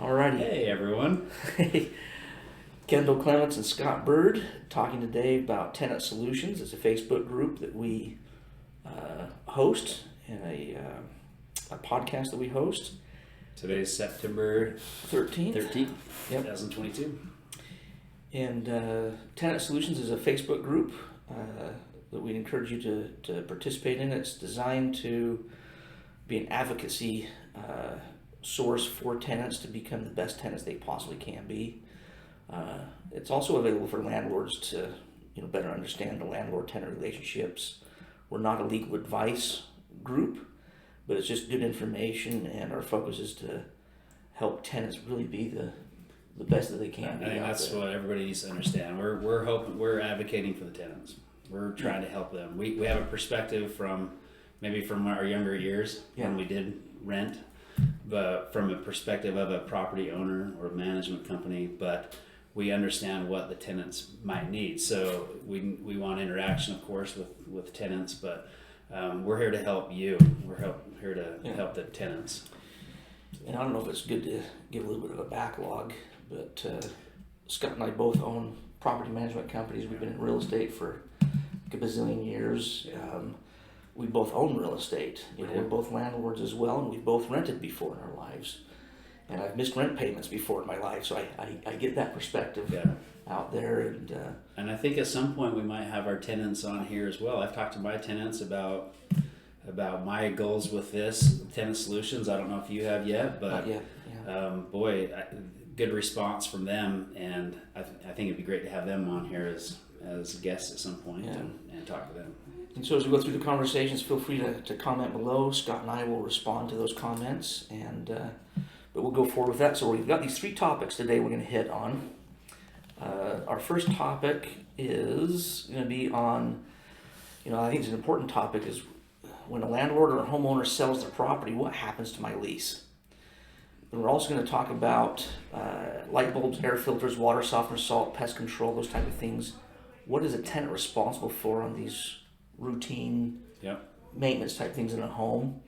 Alrighty. Hey everyone. Hey, Kendall Clements and Scott Bird talking today about Tenant Solutions. It's a Facebook group that we host and a podcast that we host. Today's September 13th. Yep. 2022. And Tenant Solutions is a Facebook group that we encourage you to participate in. It's designed to be an advocacy source for tenants to become the best tenants they possibly can be. It's also available for landlords to better understand the landlord-tenant relationships. We're not a legal advice group, but it's just good information, and our focus is to help tenants really be the best that they can be. I think that's what everybody needs to understand. We're advocating for the tenants. We're trying to help them. We have a perspective from our younger years when we did rent, but from a perspective of a property owner or a management company, but we understand what the tenants might need. So we want interaction, of course, with tenants, but we're here to help you. We're here to help the tenants. And I don't know if it's good to give a little bit of a backlog, but Scott and I both own property management companies. We've been in real estate for a bazillion years. We both own real estate. We're both landlords as well, and we've both rented before in our lives. And I've missed rent payments before in my life, so I get that perspective out there. And I think at some point we might have our tenants on here as well. I've talked to my tenants about my goals with this Tenant Solutions. I don't know if you have yet, but not yet. Yeah. Good response from them, and I think it'd be great to have them on here as guests at some point and talk to them. And so as we go through the conversations, feel free to comment below. Scott and I will respond to those comments, but we'll go forward with that. So we've got these three topics today we're going to hit on. Our first topic is going to be on, I think it's an important topic, is when a landlord or a homeowner sells their property, what happens to my lease? And we're also going to talk about light bulbs, air filters, water softeners, salt, pest control, those type of things. What is a tenant responsible for on these routine maintenance type things in a home?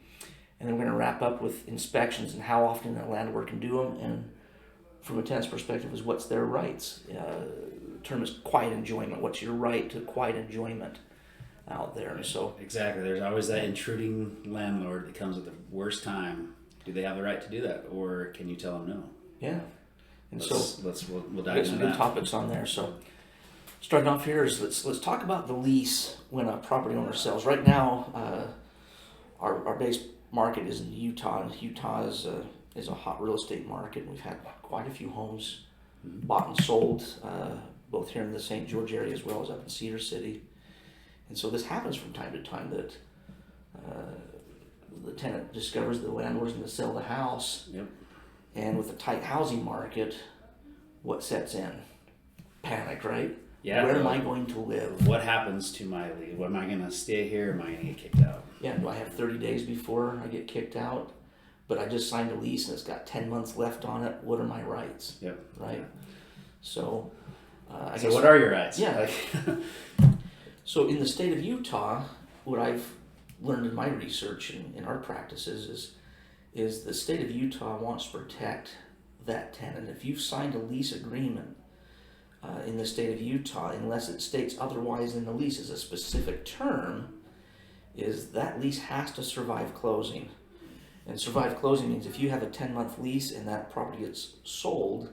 And then we're going to wrap up with inspections and how often a landlord can do them. And from a tenant's perspective is what's their rights. The term is quiet enjoyment. What's your right to quiet enjoyment out there? And so exactly. There's always that intruding landlord that comes at the worst time. Do they have the right to do that, or can you tell them no? Yeah. And we'll dive get some into good that. topics on there. So starting off here is let's talk about the lease when a property owner sells. Right now, our base market is in Utah, and Utah is a hot real estate market. We've had quite a few homes bought and sold, both here in the St. George area as well as up in Cedar City. And so this happens from time to time that the tenant discovers the landlord's going to sell the house. Yep. And with a tight housing market, what sets in? Panic, right? Yeah. Where am I going to live? What happens to my lease? Am I going to stay here? Am I going to get kicked out? Yeah, do I have 30 days before I get kicked out? But I just signed a lease and it's got 10 months left on it. What are my rights? Yep. Right? Yeah. So, So what are your rights? Yeah. So in the state of Utah, what I've learned in my research and in our practices is the state of Utah wants to protect that tenant. If you've signed a lease agreement in the state of Utah, unless it states otherwise in the lease as a specific term, is that lease has to survive closing. And survive closing means if you have a 10-month lease and that property gets sold,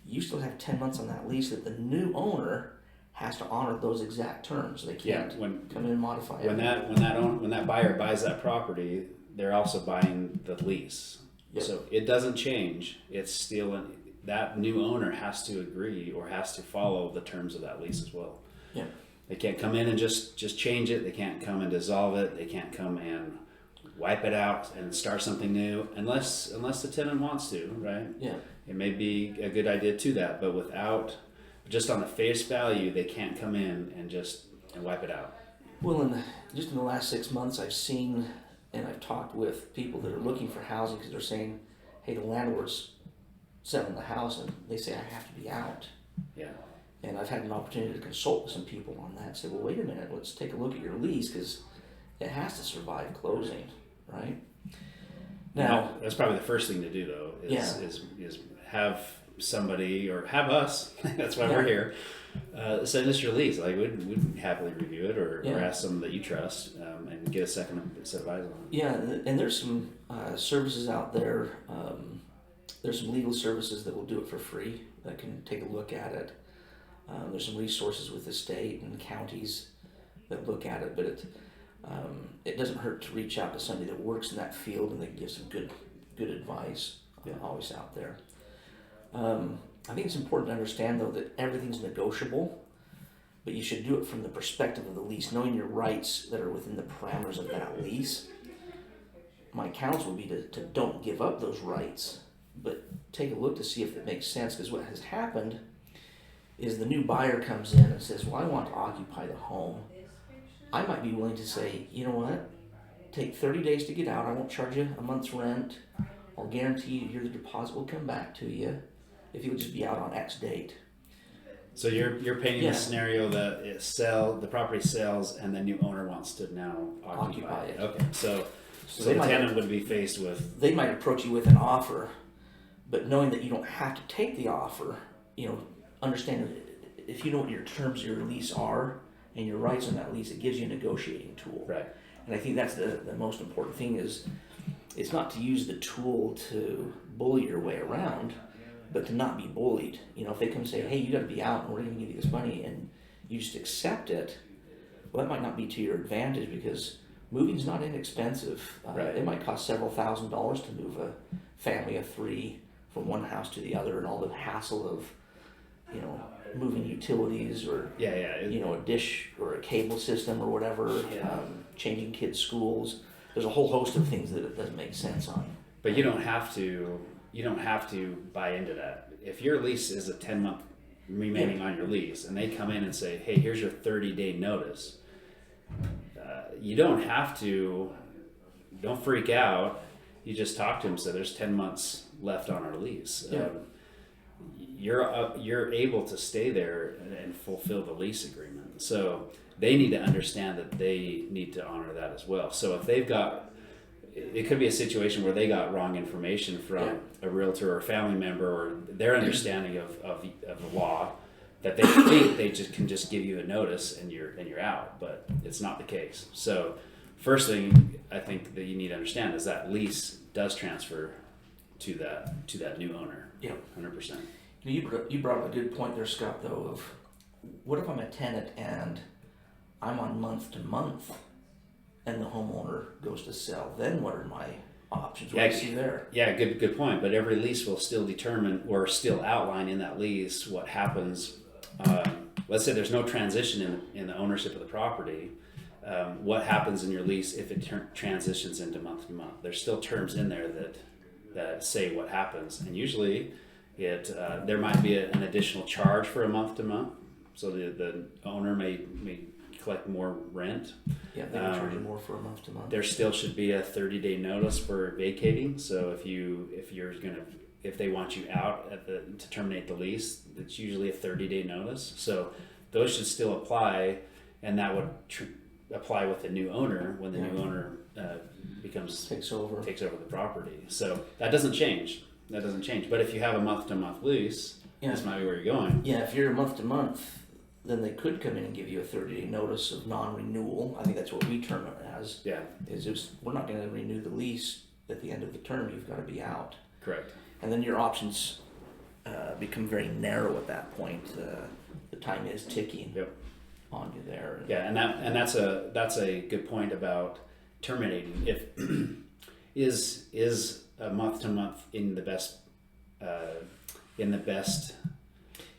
you still have 10 months on that lease that the new owner has to honor those exact terms. They can't come in and modify it. When that buyer buys that property, they're also buying the lease. Yep. So it doesn't change. It's still that new owner has to agree or has to follow the terms of that lease as well. Yeah. They can't come in and just change it. They can't come and dissolve it. They can't come and wipe it out and start something new unless the tenant wants to, right? Yeah. It may be a good idea to that, but just on the face value, they can't come in and wipe it out. Well, in the last 6 months, I've seen and I've talked with people that are looking for housing because they're saying, hey, the landlord's selling the house and they say I have to be out. Yeah. And I've had an opportunity to consult with some people on that and say, well, wait a minute, let's take a look at your lease because it has to survive closing, right? Now, That's probably the first thing to do, though. Is have somebody or have us. That's why we're here. Send us your lease. Like we'd happily review it or ask someone that you trust and get a second set of eyes on it. Yeah, and there's some services out there. There's some legal services that will do it for free that can take a look at it. There's some resources with the state and counties that look at it, but it doesn't hurt to reach out to somebody that works in that field and they can give some good advice. Always out there. I think it's important to understand, though, that everything's negotiable, but you should do it from the perspective of the lease, knowing your rights that are within the parameters of that lease. My counsel would be to don't give up those rights, but take a look to see if it makes sense, because what has happened is the new buyer comes in and says, well, I want to occupy the home. I might be willing to say, you know what, take 30 days to get out. I won't charge you a month's rent. I'll guarantee you your deposit will come back to you if you'll just be out on X date. So you're painting the scenario that the property sells and the new owner wants to now occupy it. Okay, so the tenant would be faced with... They might approach you with an offer, but knowing that you don't have to take the offer, understand if you know what your terms of your lease are and your rights on that lease, it gives you a negotiating tool. Right. And I think that's the most important thing is it's not to use the tool to bully your way around, but to not be bullied. If they come say, hey, you got to be out and we're going to give you this money, and you just accept it, well, that might not be to your advantage, because moving's not inexpensive. Right. It might cost several $1,000s to move a family of 3 from one house to the other, and all the hassle of, moving utilities or, a dish or a cable system or whatever, changing kids' schools. There's a whole host of things that it doesn't make sense on. But you don't have to buy into that. If your lease is a 10-month remaining on your lease and they come in and say, hey, here's your 30-day notice, you don't freak out. You just talk to them, so there's 10 months left on our lease. You're able to stay there and fulfill the lease agreement. So they need to understand that they need to honor that as well. So if they've got, it could be a situation where they got wrong information from a realtor or a family member, or their understanding of the law, that they think they can just give you a notice and you're out, but it's not the case. So first thing I think that you need to understand is that lease does transfer to that new owner. Yeah, 100%. You brought up a good point there, Scott, though, of what if I'm a tenant and I'm on month to month and the homeowner goes to sell? Then what are my options? What do you see there? Yeah, good point. But every lease will still determine or still outline in that lease what happens. Let's say there's no transition in the ownership of the property. What happens in your lease if it transitions into month to month? There's still terms in there that say what happens, and usually there might be an additional charge for a month to month, so the owner may collect more rent. Yeah, they can charge you more for a month to month. There still should be a 30-day notice for vacating. So if they want you out to terminate the lease, it's usually a 30-day notice. So those should still apply, and that would apply with the new owner when the new owner takes over the property. So that doesn't change. But if you have a month-to-month lease, this might be where you're going. Yeah, if you're a month-to-month, then they could come in and give you a 30-day notice of non-renewal. I think that's what we term it as. Yeah. Is just, we're not going to renew the lease at the end of the term. You've got to be out. Correct. And then your options become very narrow at that point. The time is ticking on you there. Yeah, and that's a good point about terminating. If is a month to month in the best.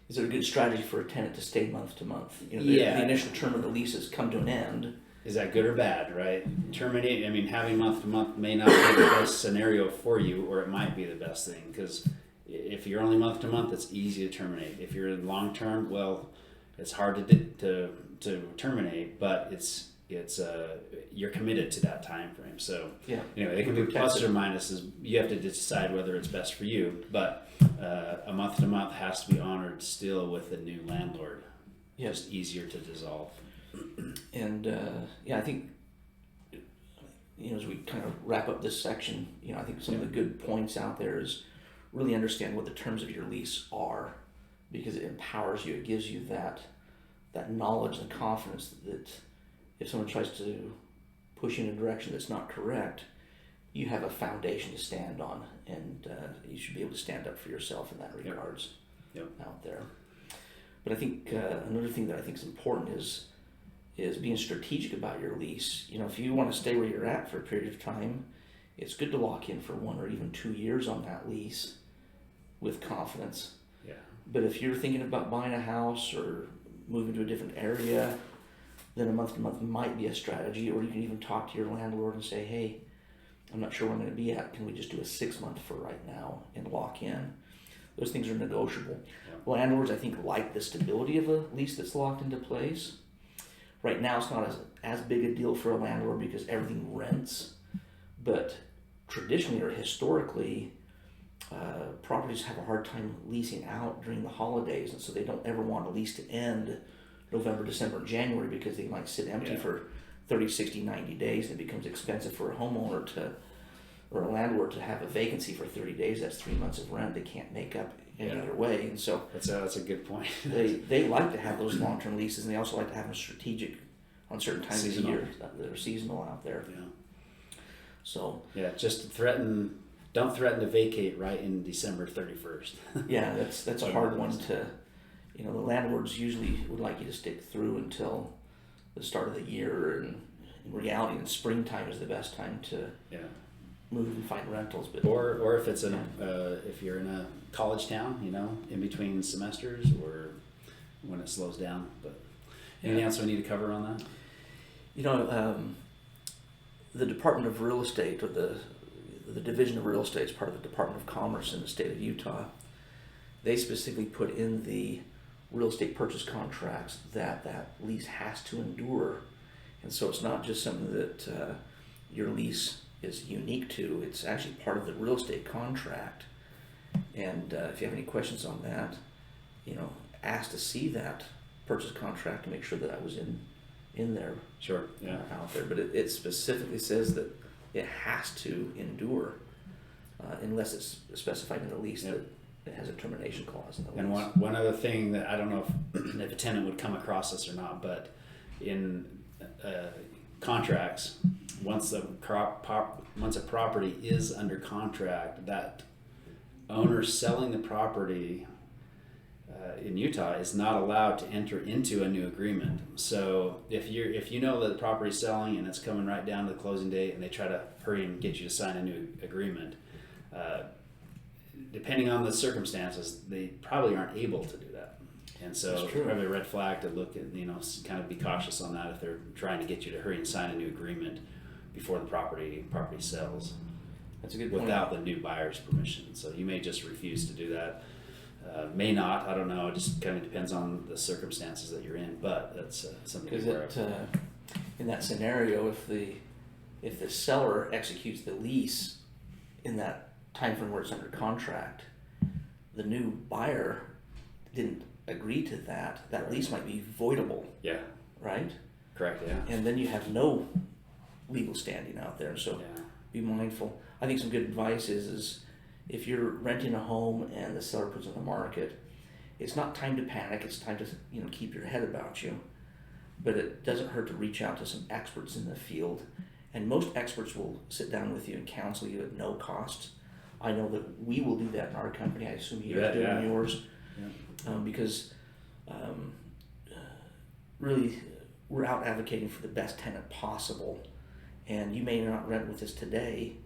Is it a good strategy for a tenant to stay month to month? The initial term of the lease has come to an end. Is that good or bad, right? Having month to month may not be the best scenario for you, or it might be the best thing, because if you're only month to month, it's easy to terminate. If you're in long term, well, it's hard to terminate, but it's you're committed to that time frame. So it can be pluses or minuses. You have to decide whether it's best for you, but a month to month has to be honored still with the new landlord. Just easier to dissolve. And I think as we kind of wrap up this section, I think some of the good points out there is really understand what the terms of your lease are, because it empowers you. It gives you that knowledge and confidence that if someone tries to push you in a direction that's not correct, you have a foundation to stand on, and you should be able to stand up for yourself in that regards out there. But I think another thing that I think is important is being strategic about your lease. If you want to stay where you're at for a period of time, it's good to lock in for 1 or even 2 years on that lease with confidence. Yeah. But if you're thinking about buying a house or moving to a different area, then a month to month might be a strategy, or you can even talk to your landlord and say, hey, I'm not sure where I'm going to be at. Can we just do a 6 month for right now and lock in? Those things are negotiable. Yeah. Landlords, I think, like the stability of a lease that's locked into place. Right now, it's not as big a deal for a landlord because everything rents. But traditionally or historically, properties have a hard time leasing out during the holidays, and so they don't ever want a lease to end November, December, January, because they might sit empty for 30, 60, 90 days, and it becomes expensive for a homeowner or a landlord to have a vacancy for 30 days. That's 3 months of rent they can't make up any other way. And so that's a good point. they like to have those long-term leases, and they also like to have them strategic on certain times of the year that are seasonal out there. Yeah. So just don't threaten to vacate right in December 31st. Yeah, that's a hard one to. The landlords usually would like you to stick through until the start of the year, and in reality, in springtime is the best time to move and find rentals. But or if it's if you're in a college town, in between semesters, or when it slows down. But anything else we need to cover on that? The Department of Real Estate, or the Division of Real Estate, is part of the Department of Commerce in the state of Utah. They specifically put in the real estate purchase contracts that lease has to endure. And so it's not just something that your lease is unique to, it's actually part of the real estate contract. And if you have any questions on that, ask to see that purchase contract to make sure that was in there. Sure. Out there. But it specifically says that it has to endure unless it's specified in the lease that it has a termination clause in the lease. And one other thing that I don't know if a tenant would come across this or not, but in contracts, once a property is under contract, that owner selling the property in Utah is not allowed to enter into a new agreement. So if you know that the property's selling and it's coming right down to the closing date, and they try to hurry and get you to sign a new agreement, depending on the circumstances, they probably aren't able to do that. And so it's probably a red flag to look at, kind of be cautious on that if they're trying to get you to hurry and sign a new agreement before the property sells. That's a good point. Without the new buyer's permission. So you may just refuse to do that. May not, I don't know. It just kind of depends on the circumstances that you're in, but that's something to be aware of. In that scenario, if the seller executes the lease in that time frame where it's under contract, the new buyer didn't agree to that lease might be voidable. Yeah. Right? Correct, yeah. And then you have no legal standing out there, so be mindful. I think some good advice is if you're renting a home and the seller puts it on the market, it's not time to panic, it's time to keep your head about you. But it doesn't hurt to reach out to some experts in the field, and most experts will sit down with you and counsel you at no cost. I know that we will do that in our company. I assume you guys do in yours. Yeah. Because really we're out advocating for the best tenant possible. And you may not rent with us today,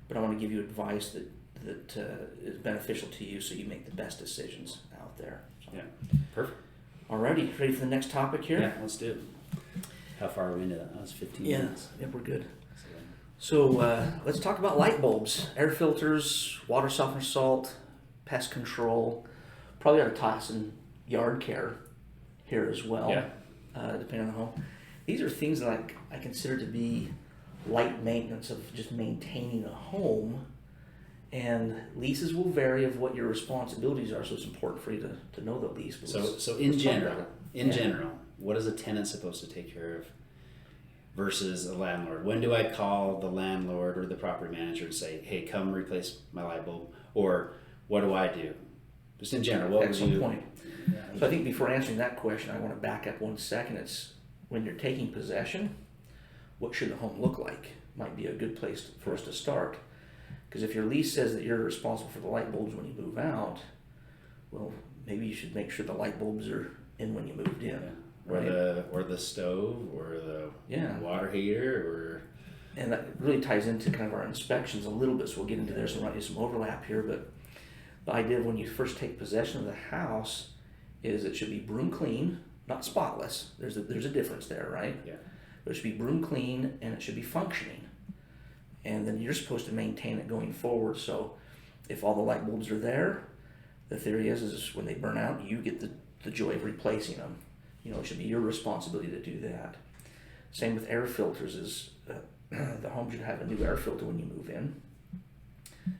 but I want to give you advice that is beneficial to you so you make the best decisions out there. So. Yeah, perfect. Alrighty, ready for the next topic here? Yeah, let's do it. How far are we into that? That was 15 minutes. Yeah, we're good. So let's talk about light bulbs, air filters, water softener salt, pest control. Probably ought to toss in yard care here as well, depending on the home. These are things that I consider to be light maintenance of just maintaining a home, and leases will vary of what your responsibilities are, so it's important for you to know the lease. So in general, what is a tenant supposed to take care of versus a landlord? When do I call the landlord or the property manager and say, hey, come replace my light bulb? Or what do I do? Just in general, what would Excellent you... point. So I think before answering that question, I want to back up 1 second. It's when you're taking possession, what should the home look like? Might be a good place for us to start. Because if your lease says that you're responsible for the light bulbs when you move out, well, maybe you should make sure the light bulbs are in when you moved in. Yeah. Or the stove or the water heater And that really ties into kind of our inspections a little bit, so we'll get into there, so there might be some overlap here, but the idea of when you first take possession of the house is it should be broom clean, not spotless. There's a difference there, right? Yeah. But it should be broom clean and it should be functioning. And then you're supposed to maintain it going forward. So if all the light bulbs are there, the theory is when they burn out, you get the joy of replacing them. It should be your responsibility to do that. Same with air filters is the home should have a new air filter when you move in.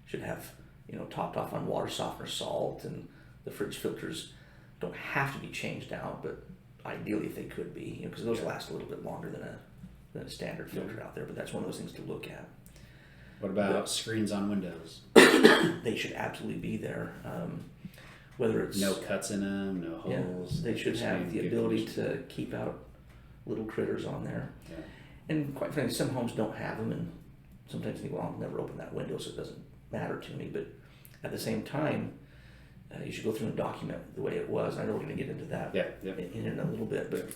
Should have, topped off on water softener salt, and the fridge filters don't have to be changed out, but ideally if they could be, because those last a little bit longer than a standard filter out there, but that's one of those things to look at. What about screens on windows? They should absolutely be there. Whether it's no cuts in them, no holes. They should have the ability to keep out little critters on there. Yeah. And quite frankly, some homes don't have them, and sometimes you think, well, I'll never open that window, so it doesn't matter to me. But at the same time, you should go through and document the way it was. I know we're going to get into that in a little bit, but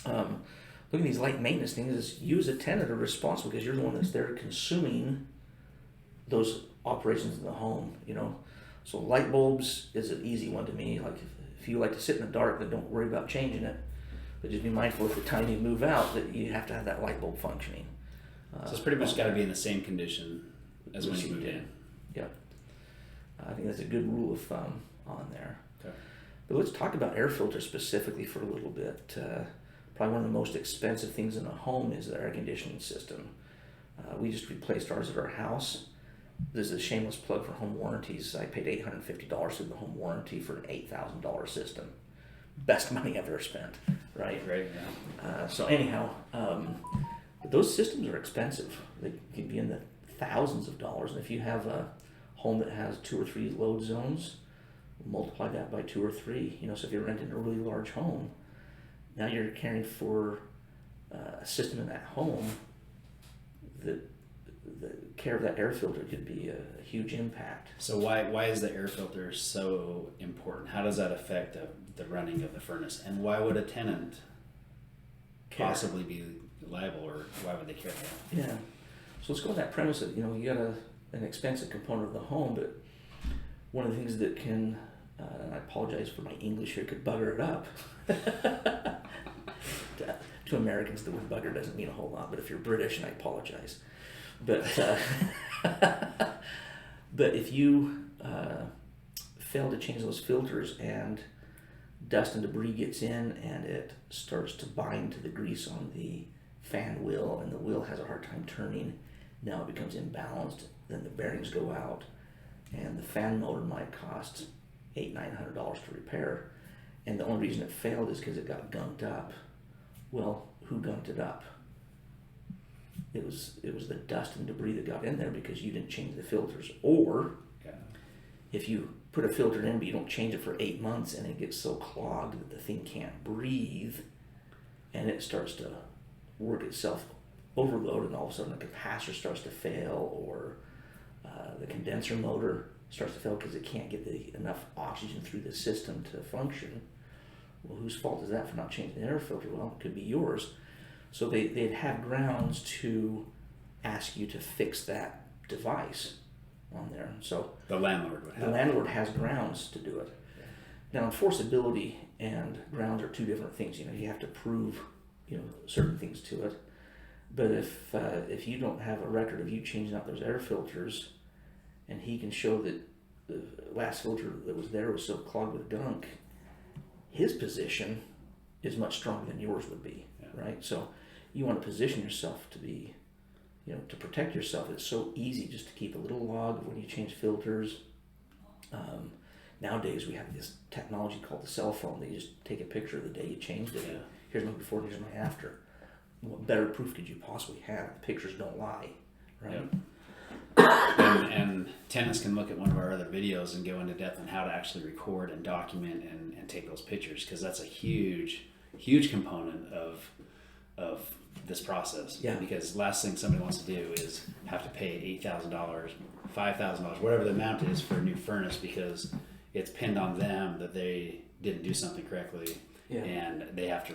look at these light maintenance things. Is you as a tenant are responsible because you're the one that's there consuming those operations in the home. So light bulbs is an easy one to me. Like if you like to sit in the dark, then don't worry about changing it. But just be mindful at the time you move out that you have to have that light bulb functioning. So it's pretty much got to be in the same condition as when you moved in. Yep. I think that's a good rule of thumb on there. Okay. But let's talk about air filters specifically for a little bit. Probably one of the most expensive things in a home is the air conditioning system. We just replaced ours at our house. This is a shameless plug for home warranties. I paid $850 through the home warranty for an $8,000 system. Best money I've ever spent, right? Right, yeah. So anyhow, those systems are expensive. They can be in the thousands of dollars. And if you have a home that has 2 or 3 load zones, multiply that by 2 or 3. So if you're renting a really large home, now you're caring for a system in that home that the care of that air filter could be a huge impact. So why is the air filter so important? How does that affect the running of the furnace? And why would a tenant possibly be liable, or why would they care that? Yeah. So let's go with that premise that, you got an expensive component of the home, but one of the things that can, and I apologize for my English here, could bugger it up. To Americans, the word bugger doesn't mean a whole lot, but if you're British, and I apologize. But but if you fail to change those filters and dust and debris gets in and it starts to bind to the grease on the fan wheel, and the wheel has a hard time turning, now it becomes imbalanced, then the bearings go out, and the fan motor might cost $800-900 to repair, and the only reason it failed is because it got gunked up. Well, who gunked it up? It was the dust and debris that got in there because you didn't change the filters. Or if you put a filter in but you don't change it for 8 months and it gets so clogged that the thing can't breathe and it starts to work itself overload, and all of a sudden the capacitor starts to fail, or the condenser motor starts to fail because it can't get enough oxygen through the system to function. Well, whose fault is that for not changing the air filter? Well, it could be yours. So they'd have grounds to ask you to fix that device on there. So the landlord would have. The landlord has grounds to do it. Now, enforceability and grounds are two different things. You have to prove, certain things to it. But if you don't have a record of you changing out those air filters, and he can show that the last filter that was there was so clogged with gunk, his position is much stronger than yours would be, right? So you want to position yourself to be, to protect yourself. It's so easy just to keep a little log of when you change filters. Nowadays we have this technology called the cell phone. They just take a picture of the day you changed it. Here's my before, here's my after. what better proof could you possibly have? The pictures don't lie, right? Yep. And tenants can look at one of our other videos and go into depth on how to actually record and document and take those pictures, because that's a huge component of this process. Yeah. Because last thing somebody wants to do is have to pay $8,000, $5,000, whatever the amount is for a new furnace, because it's pinned on them that they didn't do something correctly, and they have to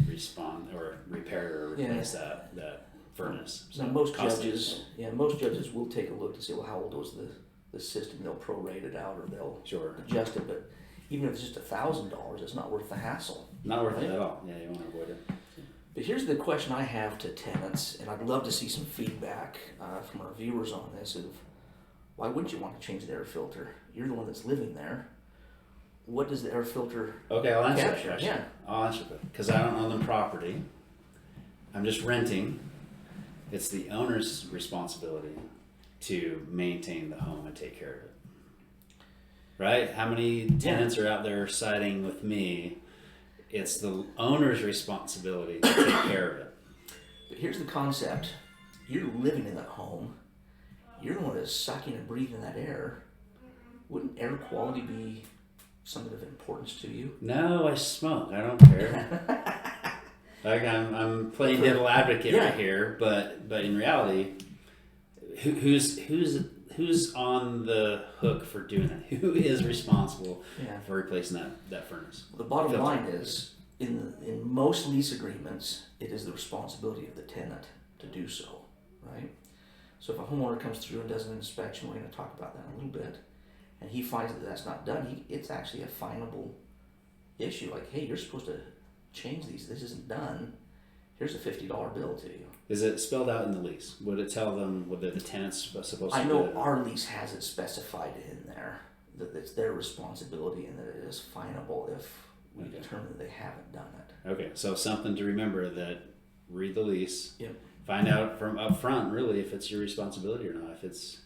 respond or repair or replace that furnace. So most judges will take a look to say, well, how old was the system? They'll prorate it out, or they'll adjust it. But even if it's just $1,000, it's not worth the hassle. Not worth it at all. Yeah, you want to avoid it. But here's the question I have to tenants, and I'd love to see some feedback from our viewers on this. Of why wouldn't you want to change the air filter? You're the one that's living there. What does the air filter? Okay, I'll answer that capture? question. Yeah. I'll answer that because I don't own the property. I'm just renting. It's the owner's responsibility to maintain the home and take care of it. Right? How many tenants are out there siding with me? It's the owner's responsibility to take care of it. But here's the concept. You're living in that home. You're the one that's sucking and breathing that air. Wouldn't air quality be something of importance to you? No, I smoke. I don't care. Like I'm playing devil advocate right here, but in reality, who's on the hook for doing that? Who is responsible for replacing that furnace? The bottom line is, in most lease agreements, it is the responsibility of the tenant to do so, right? So if a homeowner comes through and does an inspection, we're going to talk about that in a little bit, and he finds that that's not done, it's actually a finable issue. Like, hey, you're supposed to change these. This isn't done. Here's a $50 bill to you. Is it spelled out in the lease? Would it tell them whether the tenant's supposed to? I know our lease has it specified in there that it's their responsibility and that it is finable if we determine that they haven't done it. Okay, so something to remember, that read the lease. Yep. Find out from up front really if it's your responsibility or not. If it's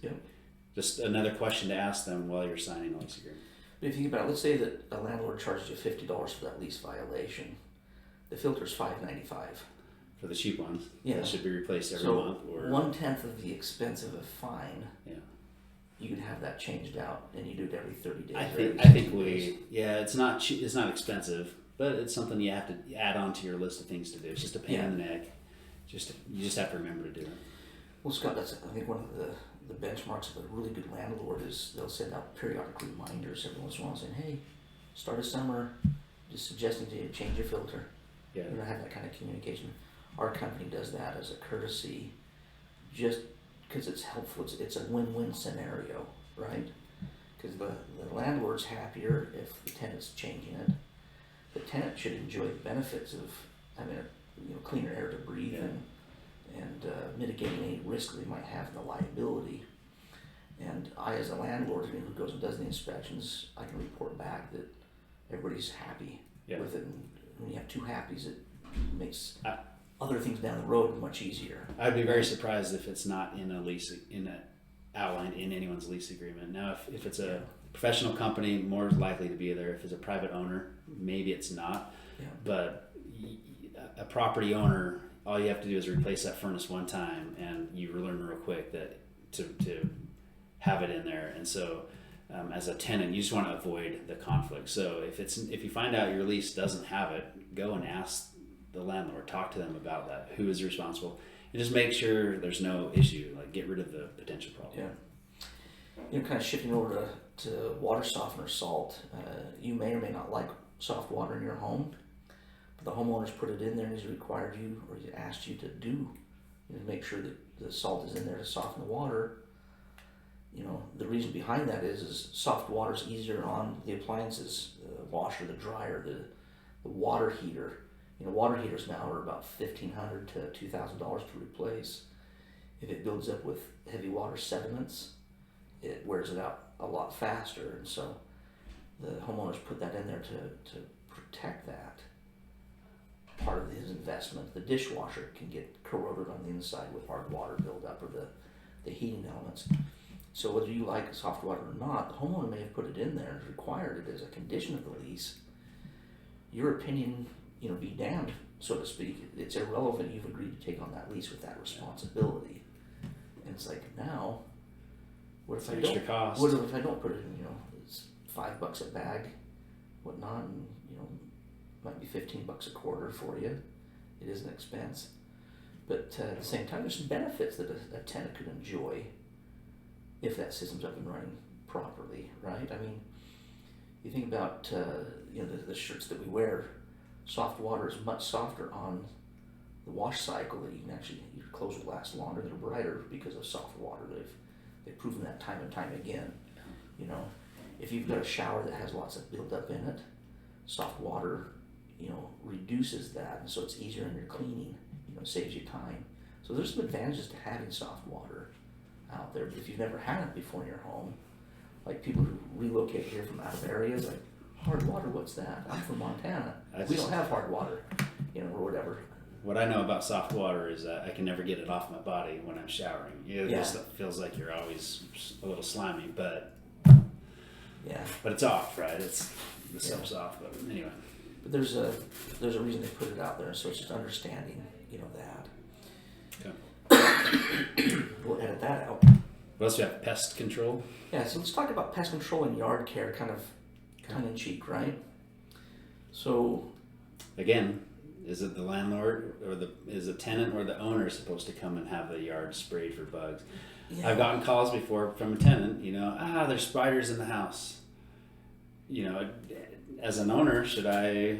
just another question to ask them while you're signing a lease agreement. But if you think about it, let's say that a landlord charges you $50 for that lease violation. The filter's $5.95. For the cheap ones, that should be replaced every month. Or 1/10 of the expense of a fine. Yeah. You can have that changed out, and you do it every 30 days. I think it's not cheap, it's not expensive, but it's something you have to add on to your list of things to do. It's just a pain in the neck. You just have to remember to do it. Well, Scott, that's I think one of the benchmarks of a really good landlord is they'll send out periodic reminders every once in a while saying, hey, start of summer, just suggesting to you to change your filter. Yeah. You know, have that kind of communication. Our company does that as a courtesy, just because it's helpful. It's a win-win scenario, right? Because the landlord's happier if the tenant's changing it. The tenant should enjoy the benefits of having cleaner air to breathe and mitigating any risk they might have in the liability. And I, as a landlord who goes and does the inspections, I can report back that everybody's happy with it. And when you have two happies, it makes other things down the road much easier. I'd be very surprised if it's not in a lease, outlined in anyone's lease agreement. Now, if it's a professional company, more likely to be there. If it's a private owner, maybe it's not. Yeah. But a property owner, all you have to do is replace that furnace one time, and you learn real quick that to have it in there. And so, as a tenant, you just want to avoid the conflict. So if you find out your lease doesn't have it, go and ask the landlord, talk to them about that. Who is responsible? And just make sure there's no issue. Like, get rid of the potential problem. Yeah. Kind of shifting over to water softener salt. You may or may not like soft water in your home, but the homeowner's put it in there and he's required you, or he asked you to do, to make sure that the salt is in there to soften the water. The reason behind that is soft water is easier on the appliances, the washer, the dryer, the water heater. Water heaters now are about $1,500 to $2,000 to replace. If it builds up with heavy water sediments, it wears it out a lot faster, and so the homeowners put that in there to protect that part of his investment. The dishwasher can get corroded on the inside with hard water buildup, or the heating elements. So whether you like soft water or not, the homeowner may have put it in there and required it as a condition of the lease. Your opinion, be damned. so to speak. It's irrelevant. You've agreed to take on that lease with that responsibility. And it's like, now, what if I extra don't? cost. What if I don't put it in? You know, it's $5 a bag, whatnot, and you know, might be $15 a quarter for you. It is an expense, but at the same time, there's some benefits that a tenant could enjoy if that system's up and running properly, right? I mean, you think about you know, the shirts that we wear. Soft water is much softer on the wash cycle, that you can actually, your clothes will last longer, they're brighter because of soft water. They've proven that time and time again. You know, if you've got a shower that has lots of buildup in it, soft water, you know, reduces that, and so it's easier in your cleaning, you know, saves you time. So there's some advantages to having soft water out there. But if you've never had it before in your home, like people who relocate here from out of areas, like, hard water, what's that? I'm from Montana. We don't have hard water, you know, or whatever. What I know about soft water is that I can never get it off my body when I'm showering. It just feels like you're always a little slimy, but it's off, right? It's the stuff's off, but anyway. But there's a reason they put it out there, so it's just understanding, you know, that. Okay. We'll edit that out. What else do you have? Pest control? Yeah, so let's talk about pest control and yard care, kind of tongue in cheek, right? So again, is it the landlord or is the tenant or the owner supposed to come and have the yard sprayed for bugs? Yeah. I've gotten calls before from a tenant, you know, there's spiders in the house. You know, as an owner, should I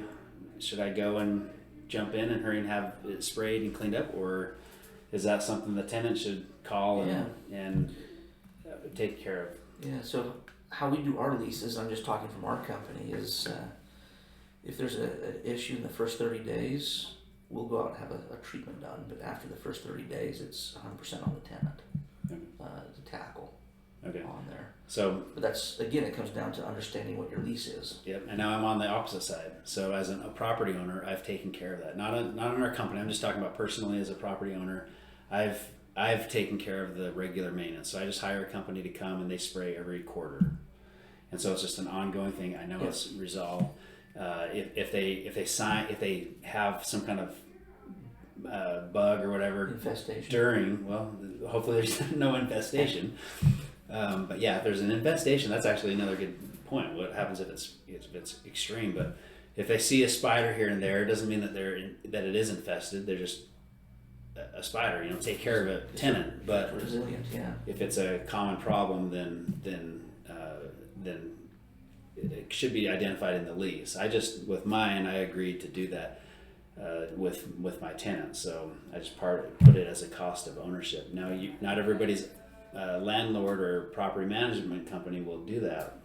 go and jump in and hurry and have it sprayed and cleaned up, or is that something the tenant should call and take care of? Yeah. So how we do our leases, I'm just talking from our company, is if there's an issue in the first 30 days, we'll go out and have a treatment done. But after the first 30 days, it's 100% on the tenant to tackle on there. So, but that's, again, it comes down to understanding what your lease is. Yep. And now I'm on the opposite side. So as a property owner, I've taken care of that. Not in our company. I'm just talking about personally as a property owner. I've taken care of the regular maintenance. So I just hire a company to come and they spray every quarter. And so it's just an ongoing thing. I know it's resolved. If they have some kind of bug or whatever hopefully there's no infestation. But yeah, if there's an infestation, that's actually another good point. What happens if it's extreme? But if they see a spider here and there, it doesn't mean that that it is infested. They're just a spider. You know, take care of it, tenant. But resilient, if it's a common problem, then it should be identified in the lease. With mine, I agreed to do that with my tenant. So I just put it as a cost of ownership. Now, not everybody's landlord or property management company will do that.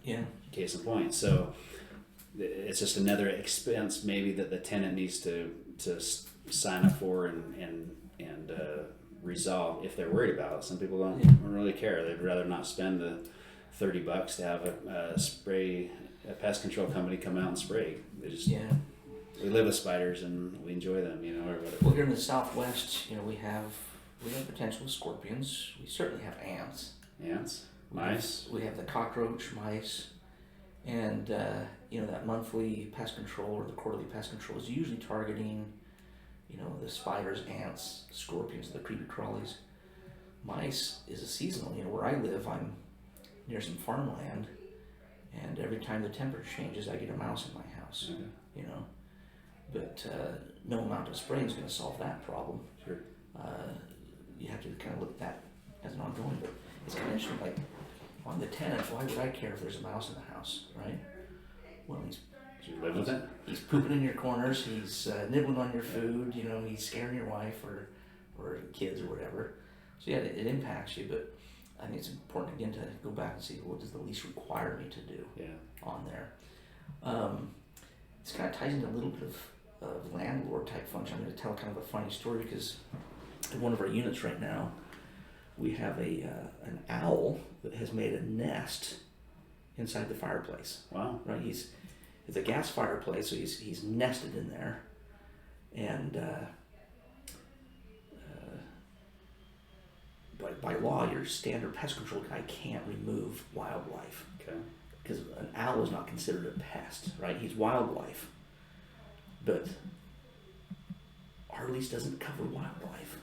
Yeah. Case in point. So it's just another expense maybe that the tenant needs to sign up for and resolve if they're worried about it. Some people don't really care. They'd rather not spend the $30 to have a pest control company come out and spray. They just we live with spiders and we enjoy them, you know, or whatever. Well, here in the Southwest, you know, we have potential with scorpions. We certainly have ants. Ants, mice. We have the cockroach, mice, and you know, that monthly pest control or the quarterly pest control is usually targeting, you know, the spiders, ants, scorpions, the creepy crawlies. Mice is a seasonal. You know, where I live, I'm near some farmland, and every time the temperature changes, I get a mouse in my house. Okay. You know, but no amount of spraying is going to solve that problem. Sure. You have to kind of look at that as an ongoing. But it's kind of interesting. Like, on the tenant, why would I care if there's a mouse in the house, right? Well, you live with it? He's pooping in your corners. He's nibbling on your food. You know, he's scaring your wife or kids or whatever. So yeah, it impacts you. But I think it's important again to go back and see, what does the lease require me to do on there. This kind of ties into a little bit of landlord type function. I'm going to tell kind of a funny story because in one of our units right now, we have an owl that has made a nest inside the fireplace. Wow! Right? It's a gas fireplace, so he's nested in there, and by law, your standard pest control guy can't remove wildlife. Okay. Because an owl is not considered a pest, right? He's wildlife. But our lease doesn't cover wildlife.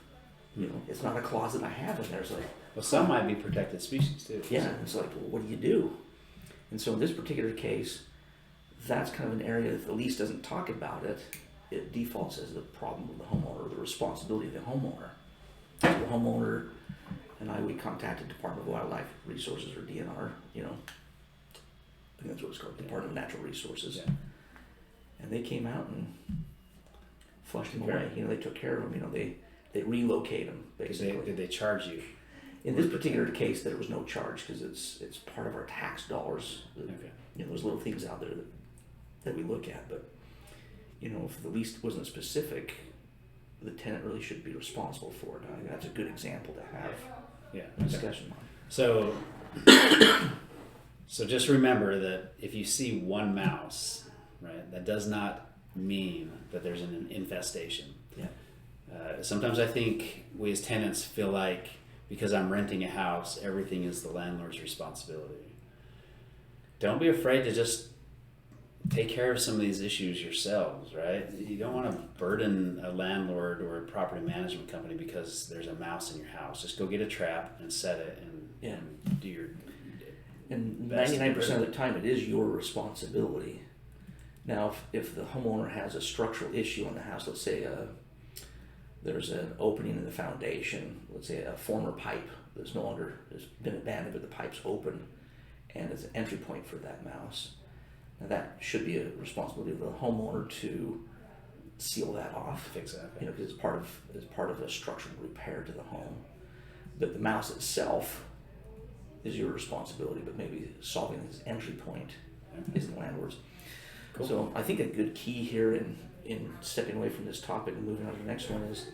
You know, it's not a clause that I have in there. It's like, Well, some might be protected species too. yeah, it's like, well, what do you do? And so in this particular case, that's kind of an area that the lease doesn't talk about it. It defaults as the problem of the homeowner, the responsibility of the homeowner. So the homeowner and we contacted Department of Wildlife Resources, or DNR, you know, I think that's what it's called, Department of Natural Resources. Yeah. And they came out and flushed him away. You know, they took care of him. You know, they relocate him basically. Did they charge you? In this particular case, there was no charge because it's part of our tax dollars. Okay. You know, those little things out there that we look at. But you know, if the lease wasn't specific, the tenant really should be responsible for it. I think that's a good example to have a discussion on. So, so just remember that if you see one mouse, right, that does not mean that there's an infestation. Yeah. Sometimes I think we as tenants feel like because I'm renting a house, everything is the landlord's responsibility. Don't be afraid to just take care of some of these issues yourselves, right? You don't want to burden a landlord or a property management company because there's a mouse in your house. Just go get a trap and set it and do your And best. 99% of the time, it is your responsibility. Now, if the homeowner has a structural issue in the house, let's say there's an opening in the foundation, let's say a former pipe that's no longer has been abandoned, but the pipe's open, and it's an entry point for that mouse. Now that should be a responsibility of the homeowner to seal that off. Fix that. You know, because it's part of a structural repair to the home. But the mouse itself is your responsibility, but maybe solving this entry point is the landlord's. Cool. So I think a good key here in stepping away from this topic and moving on to the next one is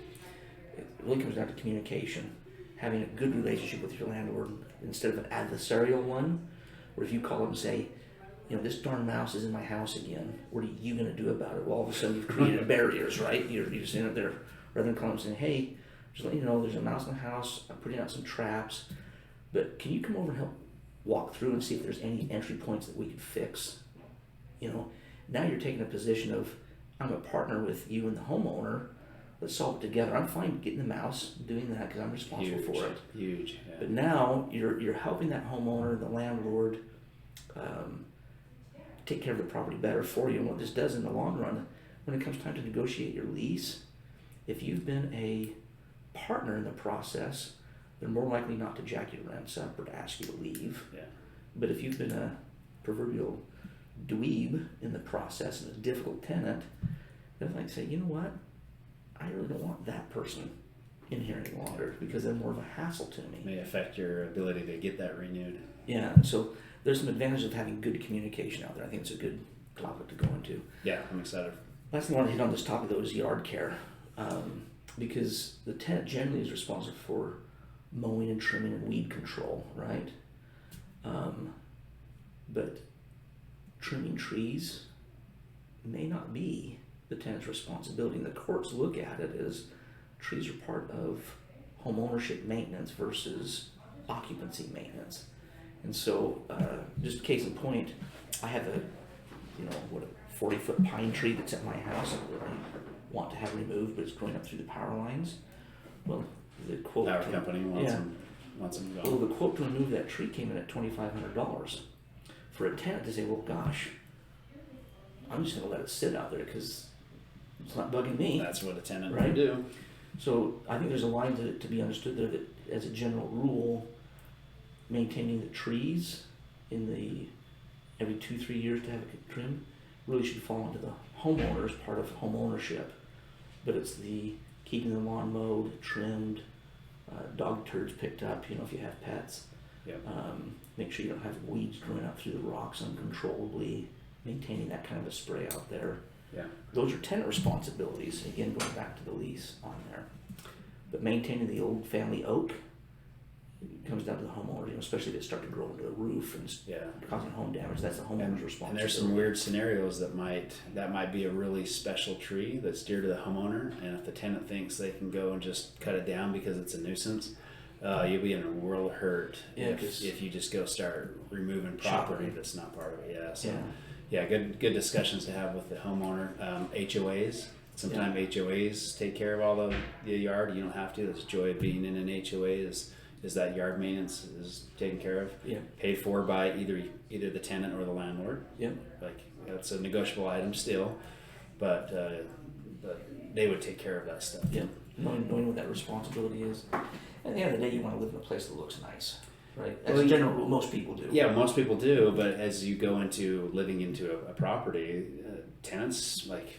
it really comes down to communication. Having a good relationship with your landlord instead of an adversarial one, where if you call them and say, you know, this darn mouse is in my house again, what are you going to do about it? Well, all of a sudden you've created barriers, right? You're just in it there, rather than calling them and saying, hey, just let you know there's a mouse in the house, I'm putting out some traps, but can you come over and help walk through and see if there's any entry points that we could fix? You know, now you're taking a position of, I'm a partner with you and the homeowner, let's solve it together. I'm fine getting the mouse, doing that because I'm responsible for it. Huge. Yeah. But now you're helping that homeowner, the landlord, take care of the property better for you. And what this does in the long run, when it comes time to negotiate your lease, if you've been a partner in the process, they're more likely not to jack your rents up or to ask you to leave. Yeah. But if you've been a proverbial dweeb in the process and a difficult tenant, they're like say, you know what, I really don't want that person in here any longer because they're more of a hassle to me. May affect your ability to get that renewed. Yeah, so there's some advantages of having good communication out there. I think it's a good topic to go into. Yeah, I'm excited. Last thing I want to hit on this topic though is yard care, because the tenant generally is responsible for mowing and trimming and weed control, right? But trimming trees may not be the tenant's responsibility. And the courts look at it as trees are part of home ownership maintenance versus occupancy maintenance. And so, just case in point, I have a 40-foot pine tree that's at my house that I want to have removed, but it's growing up through the power lines. Well, the quote Power company wants them gone. Well, the quote to remove that tree came in at $2,500 for a tenant to say, well, gosh, I'm just going to let it sit out there because it's not bugging me. That's what a tenant Right? would do. So I think there's a line to be understood there that, as a general rule, maintaining the trees in the every 2-3 years to have it trimmed really should fall into the homeowner as part of home ownership. But it's the keeping the lawn mowed, trimmed, dog turds picked up, you know, if you have pets. Yep. Make sure you don't have weeds growing up through the rocks uncontrollably, maintaining that kind of a spray out there. Yeah. Those are tenant responsibilities, again, going back to the lease on there. But maintaining the old family oak comes down to the homeowner, you know, especially if it start to grow into the roof and causing home damage. That's the homeowner's responsibility. And there's some weird scenarios that might be a really special tree that's dear to the homeowner, and if the tenant thinks they can go and just cut it down because it's a nuisance, you'll be in a world of hurt if you just go start removing property that's not part of it. Yeah. So good discussions to have with the homeowner. HOAs, Sometimes HOAs take care of all the yard. You don't have to. That's the joy of being in an HOA is that yard maintenance is taken care of. Yeah. Paid for by either the tenant or the landlord. Yeah. Like that's a negotiable item still, but they would take care of that stuff. Yeah. Knowing what that responsibility is. At the end of the day, you want to live in a place that looks nice, right? As a general rule, most people do. Yeah, most people do. But as you go into living into a property, tenants, like,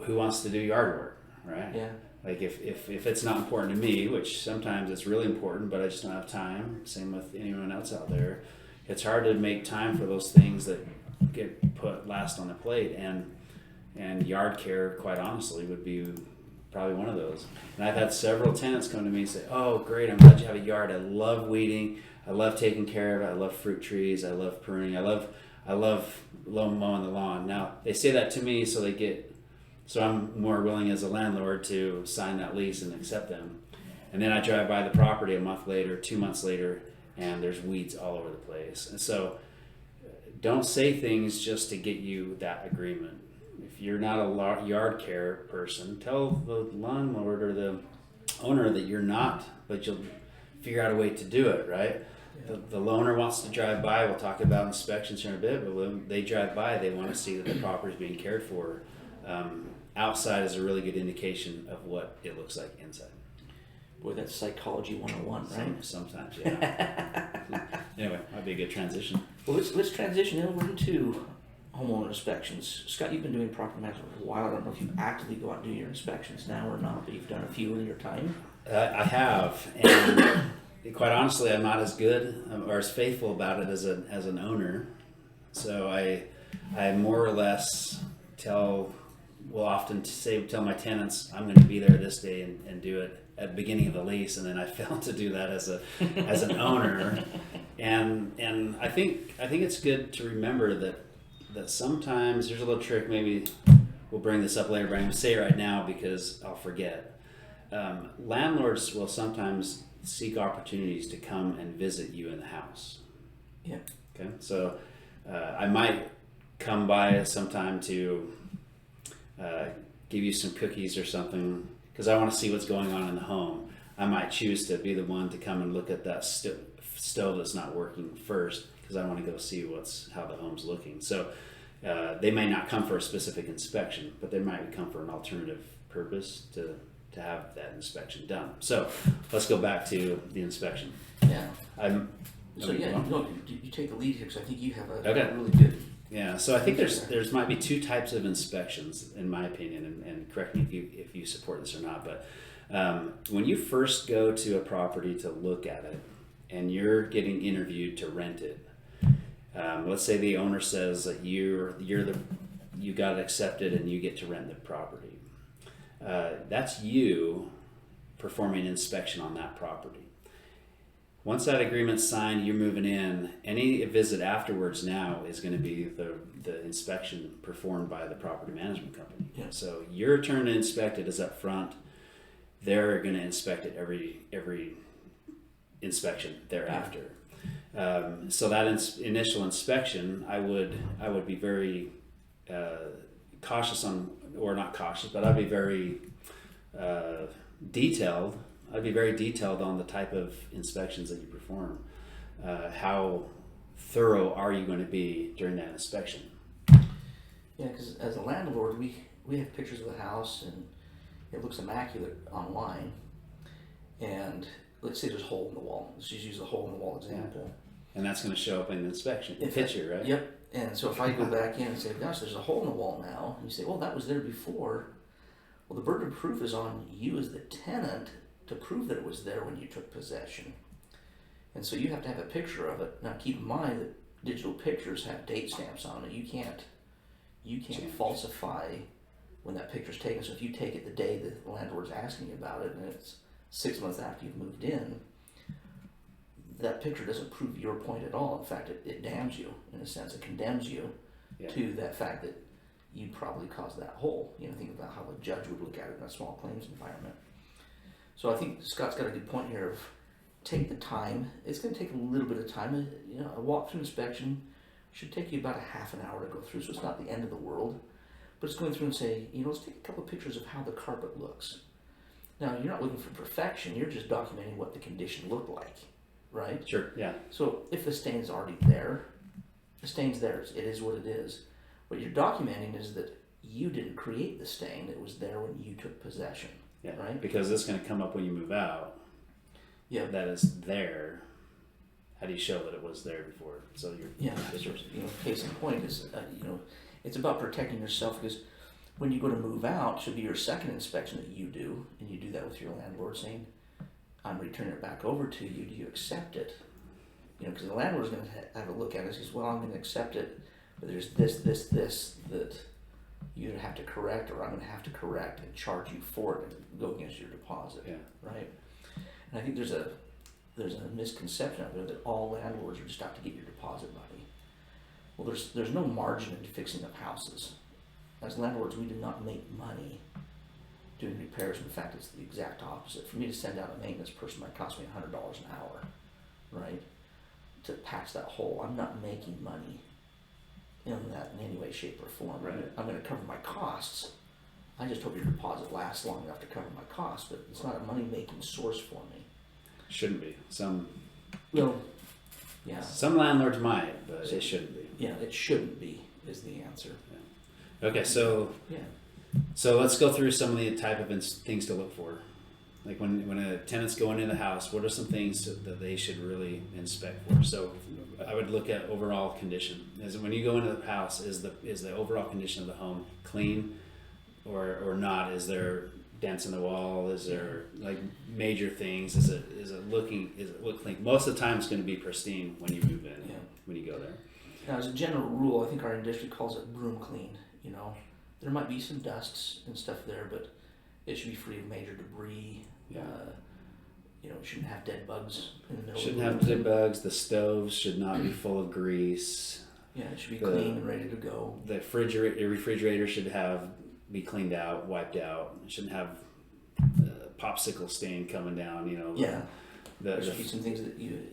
who wants to do yard work, right? Yeah. Like if it's not important to me, which sometimes it's really important, but I just don't have time. Same with anyone else out there. It's hard to make time for those things that get put last on the plate, and yard care, quite honestly, would be probably one of those. And I've had several tenants come to me and say, "Oh, great! I'm glad you have a yard. I love weeding. I love taking care of it. I love fruit trees. I love pruning. I love mowing the lawn." Now they say that to me, so I'm more willing as a landlord to sign that lease and accept them. And then I drive by the property a month later, 2 months later, and there's weeds all over the place. And so don't say things just to get you that agreement. If you're not a yard care person, tell the landlord or the owner that you're not, but you'll figure out a way to do it, right? Yeah. The owner wants to drive by. We'll talk about inspections here in a bit, but when they drive by, they want to see that the property is being cared for. Outside is a really good indication of what it looks like inside. Boy, that's psychology 101, right? Sometimes, yeah. Anyway, might be a good transition. Well, let's transition over into homeowner inspections. Scott, you've been doing property management for a while. I don't know if you actively go out and do your inspections now or not, but you've done a few in your time. I have, and quite honestly, I'm not as good or as faithful about it as an owner. So I more or less tell my tenants I'm going to be there this day and do it at the beginning of the lease, and then I fail to do that as an owner. And I think it's good to remember that sometimes there's a little trick. Maybe we'll bring this up later, but I'm going to say it right now because I'll forget. Landlords will sometimes seek opportunities to come and visit you in the house. Yeah. Okay. So I might come by sometime to give you some cookies or something because I want to see what's going on in the home. I might choose to be the one to come and look at that stove that's not working first because I want to go see how the home's looking. So they may not come for a specific inspection, but they might come for an alternative purpose to have that inspection done. So let's go back to the inspection. Yeah. You take the lead here because I think you have a really good. Yeah, so I think there's might be two types of inspections in my opinion, and correct me if you support this or not. But when you first go to a property to look at it, and you're getting interviewed to rent it, let's say the owner says that you got it accepted and you get to rent the property. That's you performing an inspection on that property. Once that agreement's signed, you're moving in. Any visit afterwards now is going to be the inspection performed by the property management company. Yeah. So your turn to inspect it is up front. They're going to inspect it every inspection thereafter. Yeah. So that initial inspection, I would be very cautious on, or not cautious, but I'd be very detailed. I'd be very detailed on the type of inspections that you perform. How thorough are you going to be during that inspection? Yeah, because as a landlord, we have pictures of the house and it looks immaculate online. And let's say there's a hole in the wall. Let's just use the hole in the wall example. And that's going to show up in the inspection picture, right? Yep. And so if I go back in and say, gosh, there's a hole in the wall now, and you say, well, that was there before. Well, the burden of proof is on you as the tenant to prove that it was there when you took possession. And so you have to have a picture of it. Now keep in mind that digital pictures have date stamps on it. You can't falsify when that picture's taken. So if you take it the day the landlord's asking you about it and it's 6 months after you've moved in, that picture doesn't prove your point at all. In fact, it damns you, in a sense. It condemns you to that fact that you probably caused that hole. Think about how a judge would look at it in a small claims environment. So I think Scott's got a good point here of take the time. It's going to take a little bit of time. A walkthrough inspection should take you about a half an hour to go through, so it's not the end of the world. But it's going through and say, let's take a couple of pictures of how the carpet looks. Now, you're not looking for perfection, you're just documenting what the condition looked like, right? Sure, yeah. So if the stain's already there, the stain's there, it is what it is. What you're documenting is that you didn't create the stain, it was there when you took possession, Yeah, right? because it's going to come up when you move out. Yeah. That is there. How do you show that it was there before? So you're Case in point is, it's about protecting yourself, because when you go to move out, it should be your second inspection that you do, and you do that with your landlord saying, I'm returning it back over to you, do you accept it? Because the landlord's going to have a look at it and says, well, I'm going to accept it, but there's this that you have to correct, or I'm going to have to correct and charge you for it and go against your deposit, right? And I think there's a misconception out there that all landlords are just out to get your deposit money. Well, there's no margin in fixing up houses. As landlords, we do not make money doing repairs. In fact, it's the exact opposite. For me to send out a maintenance person might cost me $100 an hour, right? To patch that hole, I'm not making money in that in any way, shape, or form. Right. I'm going to cover my costs. I just hope your deposit lasts long enough to cover my costs, but it's not a money-making source for me. Shouldn't be. Some landlords might, but it shouldn't be. Yeah, it shouldn't be is the answer. Okay, so let's go through some of the type of things to look for. Like when a tenant's going into the house, what are some things that they should really inspect for? So I would look at overall condition. As when you go into the house, is the overall condition of the home clean or not? Is there dents in the wall? Is there like major things? Is it look clean? Most of the time it's going to be pristine when you move in, when you go there. Now, as a general rule, I think our industry calls it broom clean. There might be some dusts and stuff there, but it should be free of major debris. It shouldn't have dead bugs in the middle. Shouldn't have dead bugs. The stoves should not be full of grease. Yeah, it should be clean and ready to go. The refrigerator should be cleaned out, wiped out. It shouldn't have popsicle stain coming down. There should be some things that you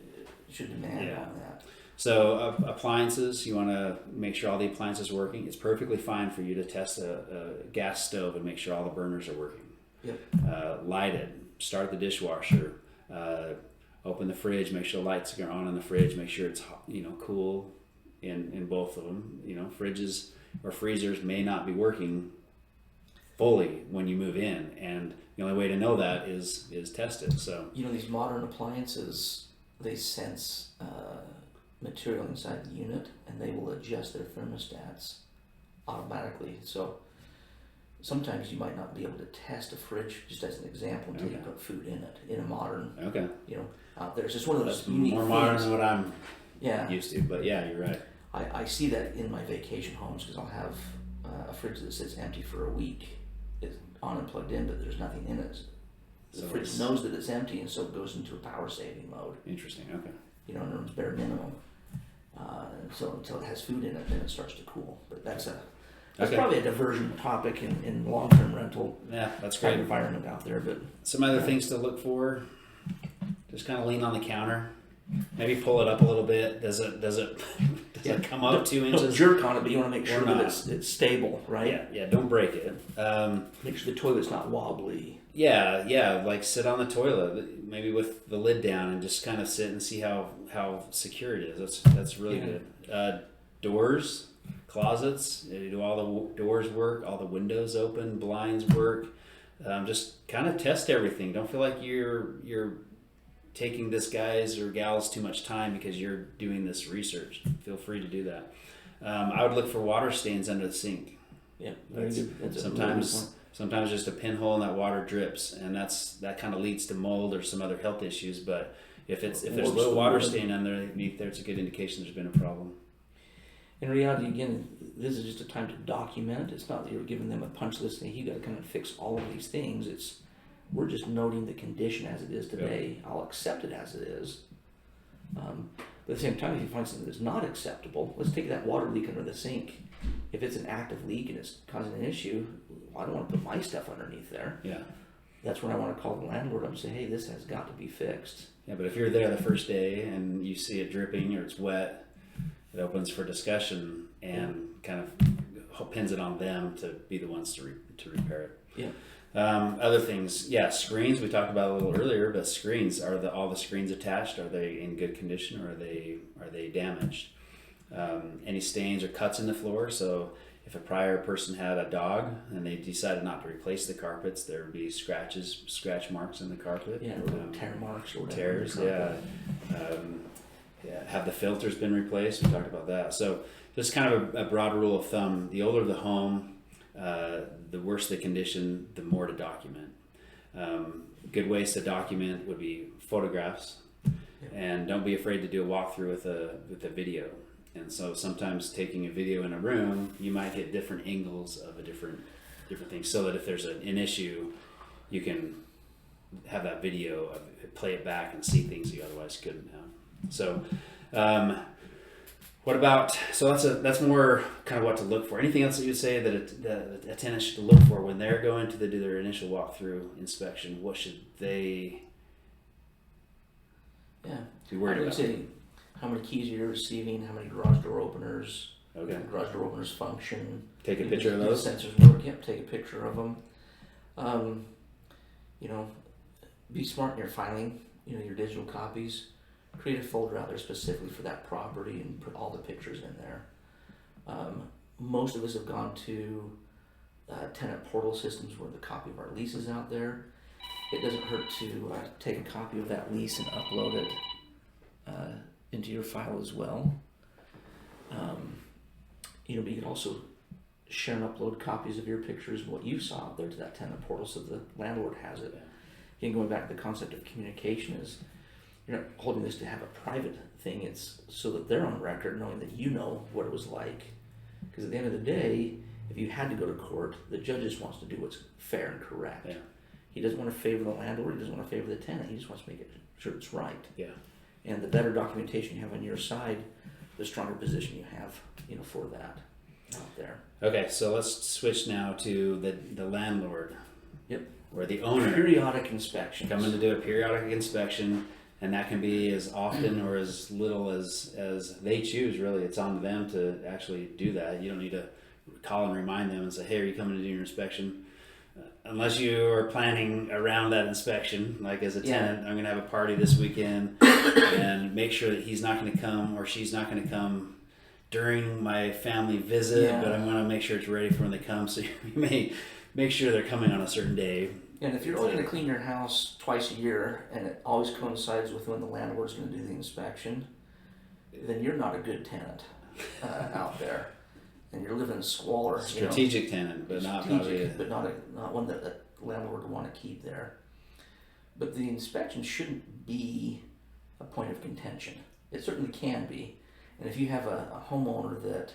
should demand on that. So appliances, you want to make sure all the appliances are working. It's perfectly fine for you to test a gas stove and make sure all the burners are working. Yep. Light it. Start the dishwasher. Open the fridge. Make sure the lights are on in the fridge. Make sure it's cool in both of them. Fridges or freezers may not be working fully when you move in, and the only way to know that is test it. So these modern appliances, they sense material inside the unit, and they will adjust their thermostats automatically. So sometimes you might not be able to test a fridge, just as an example, until you put food in it in a modern. Out there, it's just one of those that's unique more things. modern than what I'm used to. But you're right. I see that in my vacation homes, because I'll have a fridge that sits empty for a week. It's on and plugged in, but there's nothing in it. The fridge knows that it's empty, and so it goes into a power saving mode. Interesting. Okay. And it runs bare minimum. And so until it has food in it, then it starts to cool. But that's probably a diversion topic in long-term rental. Yeah, that's great. Environment out there. But some other things to look for: just kind of lean on the counter. Maybe pull it up a little bit. Does it come up 2 inches? Don't jerk on it, but you want to make sure that it's stable, right? Yeah. Don't break it. Make sure the toilet's not wobbly. Yeah. Like sit on the toilet, maybe with the lid down, and just kind of sit and see how secure it is. That's really good. Doors, closets. Do all the doors work? All the windows open? Blinds work? Just kind of test everything. Don't feel like you're taking this guy's or gal's too much time because you're doing this research. Feel free to do that. I would look for water stains under the sink. Yeah, very good. That's sometimes just a pinhole in that water drips, and that kind of leads to mold or some other health issues. But if there's a little water stain underneath there, it's a good indication there's been a problem. In reality, again, this is just a time to document. It's not that you're giving them a punch list and you got to come and fix all of these things. We're just noting the condition as it is today. I'll accept it as it is. But at the same time, if you find something that's not acceptable, let's take that water leak under the sink. If it's an active leak and it's causing an issue, I don't want to put my stuff underneath there. Yeah. That's when I want to call the landlord up and say, hey, this has got to be fixed. Yeah, but if you're there the first day and you see it dripping or it's wet, it opens for discussion and kind of pins it on them to be the ones to repair it. Yeah. Other things, screens we talked about a little earlier, but screens, are all the screens attached? Are they in good condition, or are they damaged? Any stains or cuts in the floor? So if a prior person had a dog and they decided not to replace the carpets, there would be scratch marks in the carpet. Yeah, tear marks or whatever. Tears, yeah. Have the filters been replaced? We talked about that. So just kind of a broad rule of thumb: the older the home, the worse the condition, the more to document. Good ways to document would be photographs, and don't be afraid to do a walkthrough with a video. And so sometimes taking a video in a room, you might get different angles of a different things, so that if there's an issue, you can have that video, play it back, and see things you otherwise couldn't have. So, that's more kind of what to look for. Anything else that you would say that a tenant should look for when they're going to do their initial walkthrough inspection? What should they be worried about? I would say how many keys you're receiving, how many garage door openers, okay, garage door openers function. Take a picture of those. Sensors work. Yep, take a picture of them. Be smart in your filing. Your digital copies. Create a folder out there specifically for that property and put all the pictures in there. Most of us have gone to tenant portal systems where the copy of our lease is out there. It doesn't hurt to take a copy of that lease and upload it into your file as well. You can also share and upload copies of your pictures and what you saw out there to that tenant portal so the landlord has it. Again, going back to the concept of communication is, you're not holding this to have a private thing. It's so that they're on record knowing that you know what it was like. Because at the end of the day, if you had to go to court, the judge just wants to do what's fair and correct. Yeah. He doesn't want to favor the landlord. He doesn't want to favor the tenant. He just wants to make sure it's right. Yeah. And the better documentation you have on your side, the stronger position you have, for that out there. Okay, so let's switch now to the landlord. Yep. Or the owner. Periodic inspections. Coming to do a periodic inspection. And that can be as often or as little as they choose, really. It's on them to actually do that. You don't need to call and remind them and say, hey, are you coming to do your inspection? Unless you are planning around that inspection, like as a tenant, I'm going to have a party this weekend and make sure that he's not going to come or she's not going to come during my family visit, but I'm going to make sure it's ready for when they come. So you may make sure they're coming on a certain day. And if you're only going to clean your house twice a year and it always coincides with when the landlord's going to do the inspection, then you're not a good tenant out there, and you're living in squalor. Strategic tenant, but not one that the landlord would want to keep there. But the inspection shouldn't be a point of contention. It certainly can be, and if you have a homeowner that,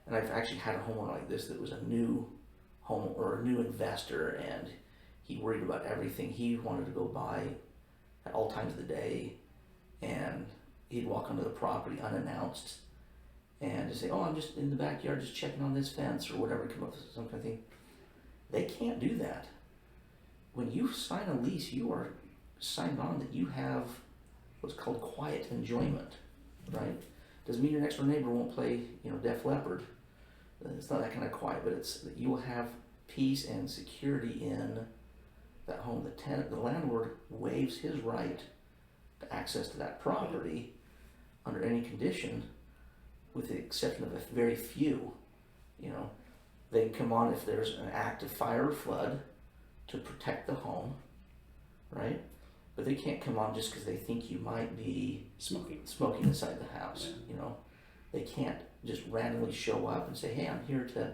and I've actually had a homeowner like this that was a new home or a new investor, and he worried about everything. He wanted to go by at all times of the day, and he'd walk onto the property unannounced and just say, oh, I'm just in the backyard just checking on this fence or whatever, come up with some kind of thing. They can't do that. When you sign a lease, you are signed on that you have what's called quiet enjoyment, right? Doesn't mean your next door neighbor won't play, Def Leppard. It's not that kind of quiet, but it's that you will have peace and security in that home. The landlord waives his right to access to that property under any condition, with the exception of a very few. They can come on if there's an active fire or flood to protect the home, right? But they can't come on just because they think you might be smoking inside the house. Yeah. They can't just randomly show up and say, hey, I'm here to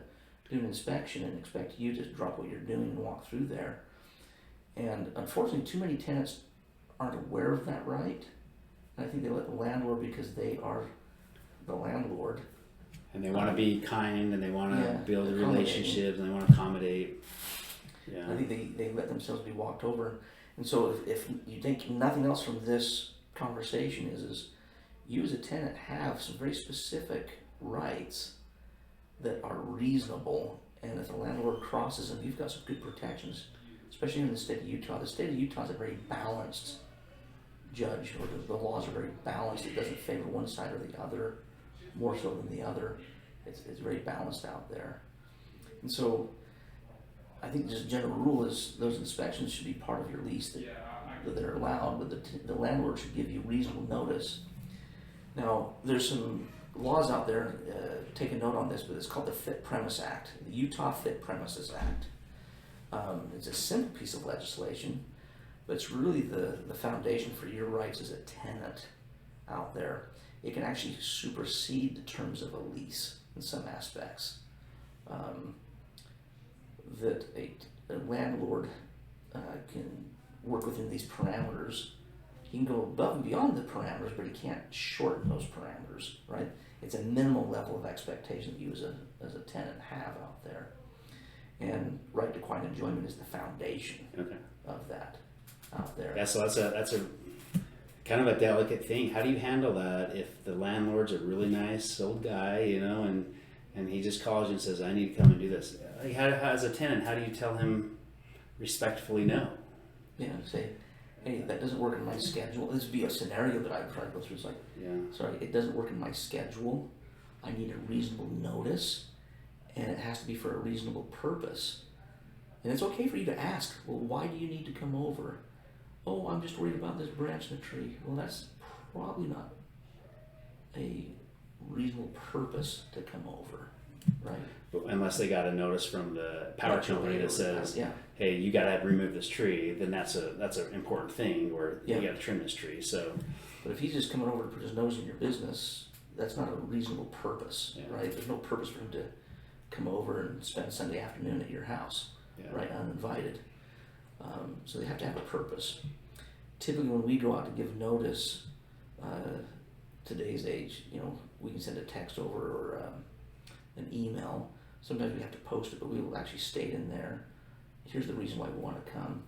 do an inspection, and expect you to drop what you're doing and walk through there. And unfortunately, too many tenants aren't aware of that right. And I think they let the landlord, because they are the landlord. And they want to be kind, and they want to build a relationship, and they want to accommodate. Yeah. I think they let themselves be walked over. And so if you think nothing else from this conversation is you as a tenant have some very specific rights that are reasonable, and if the landlord crosses them, you've got some good protections, especially in the state of Utah. The state of Utah is a very balanced judge, or the laws are very balanced. It doesn't favor one side or the other more so than the other. It's very balanced out there. And so I think just a general rule is those inspections should be part of your lease that they're allowed, but the landlord should give you reasonable notice. Now, there's some laws out there, take a note on this, but it's called the Fit Premise Act, the Utah Fit Premises Act. It's a simple piece of legislation, but it's really the foundation for your rights as a tenant out there. It can actually supersede the terms of a lease in some aspects. That a landlord can work within these parameters. He can go above and beyond the parameters, but he can't shorten those parameters, right? It's a minimal level of expectation that you as a tenant have out there. And right to quiet enjoyment is the foundation of that out there. Yeah, so that's a kind of a delicate thing. How do you handle that if the landlord's a really nice old guy, and he just calls you and says, I need to come and do this? Like, how, as a tenant, how do you tell him respectfully no? Yeah, say, hey, that doesn't work in my schedule. This would be a scenario that I'd try to go through. It's like, sorry, it doesn't work in my schedule. I need a reasonable notice, and it has to be for a reasonable purpose. And it's okay for you to ask, well, why do you need to come over? Oh, I'm just worried about this branch in the tree. Well, that's probably not a reasonable purpose to come over, right? Unless they got a notice from the power company that says, hey, you got to remove this tree, then that's an important thing, or you got to trim this tree. So, but if he's just coming over to put his nose in your business, that's not a reasonable purpose, right? There's no purpose for him to come over and spend Sunday afternoon at your house, right, uninvited. So they have to have a purpose. Typically, when we go out to give notice, today's age, we can send a text over or an email. Sometimes we have to post it, but we will actually state in there, here's the reason why we want to come.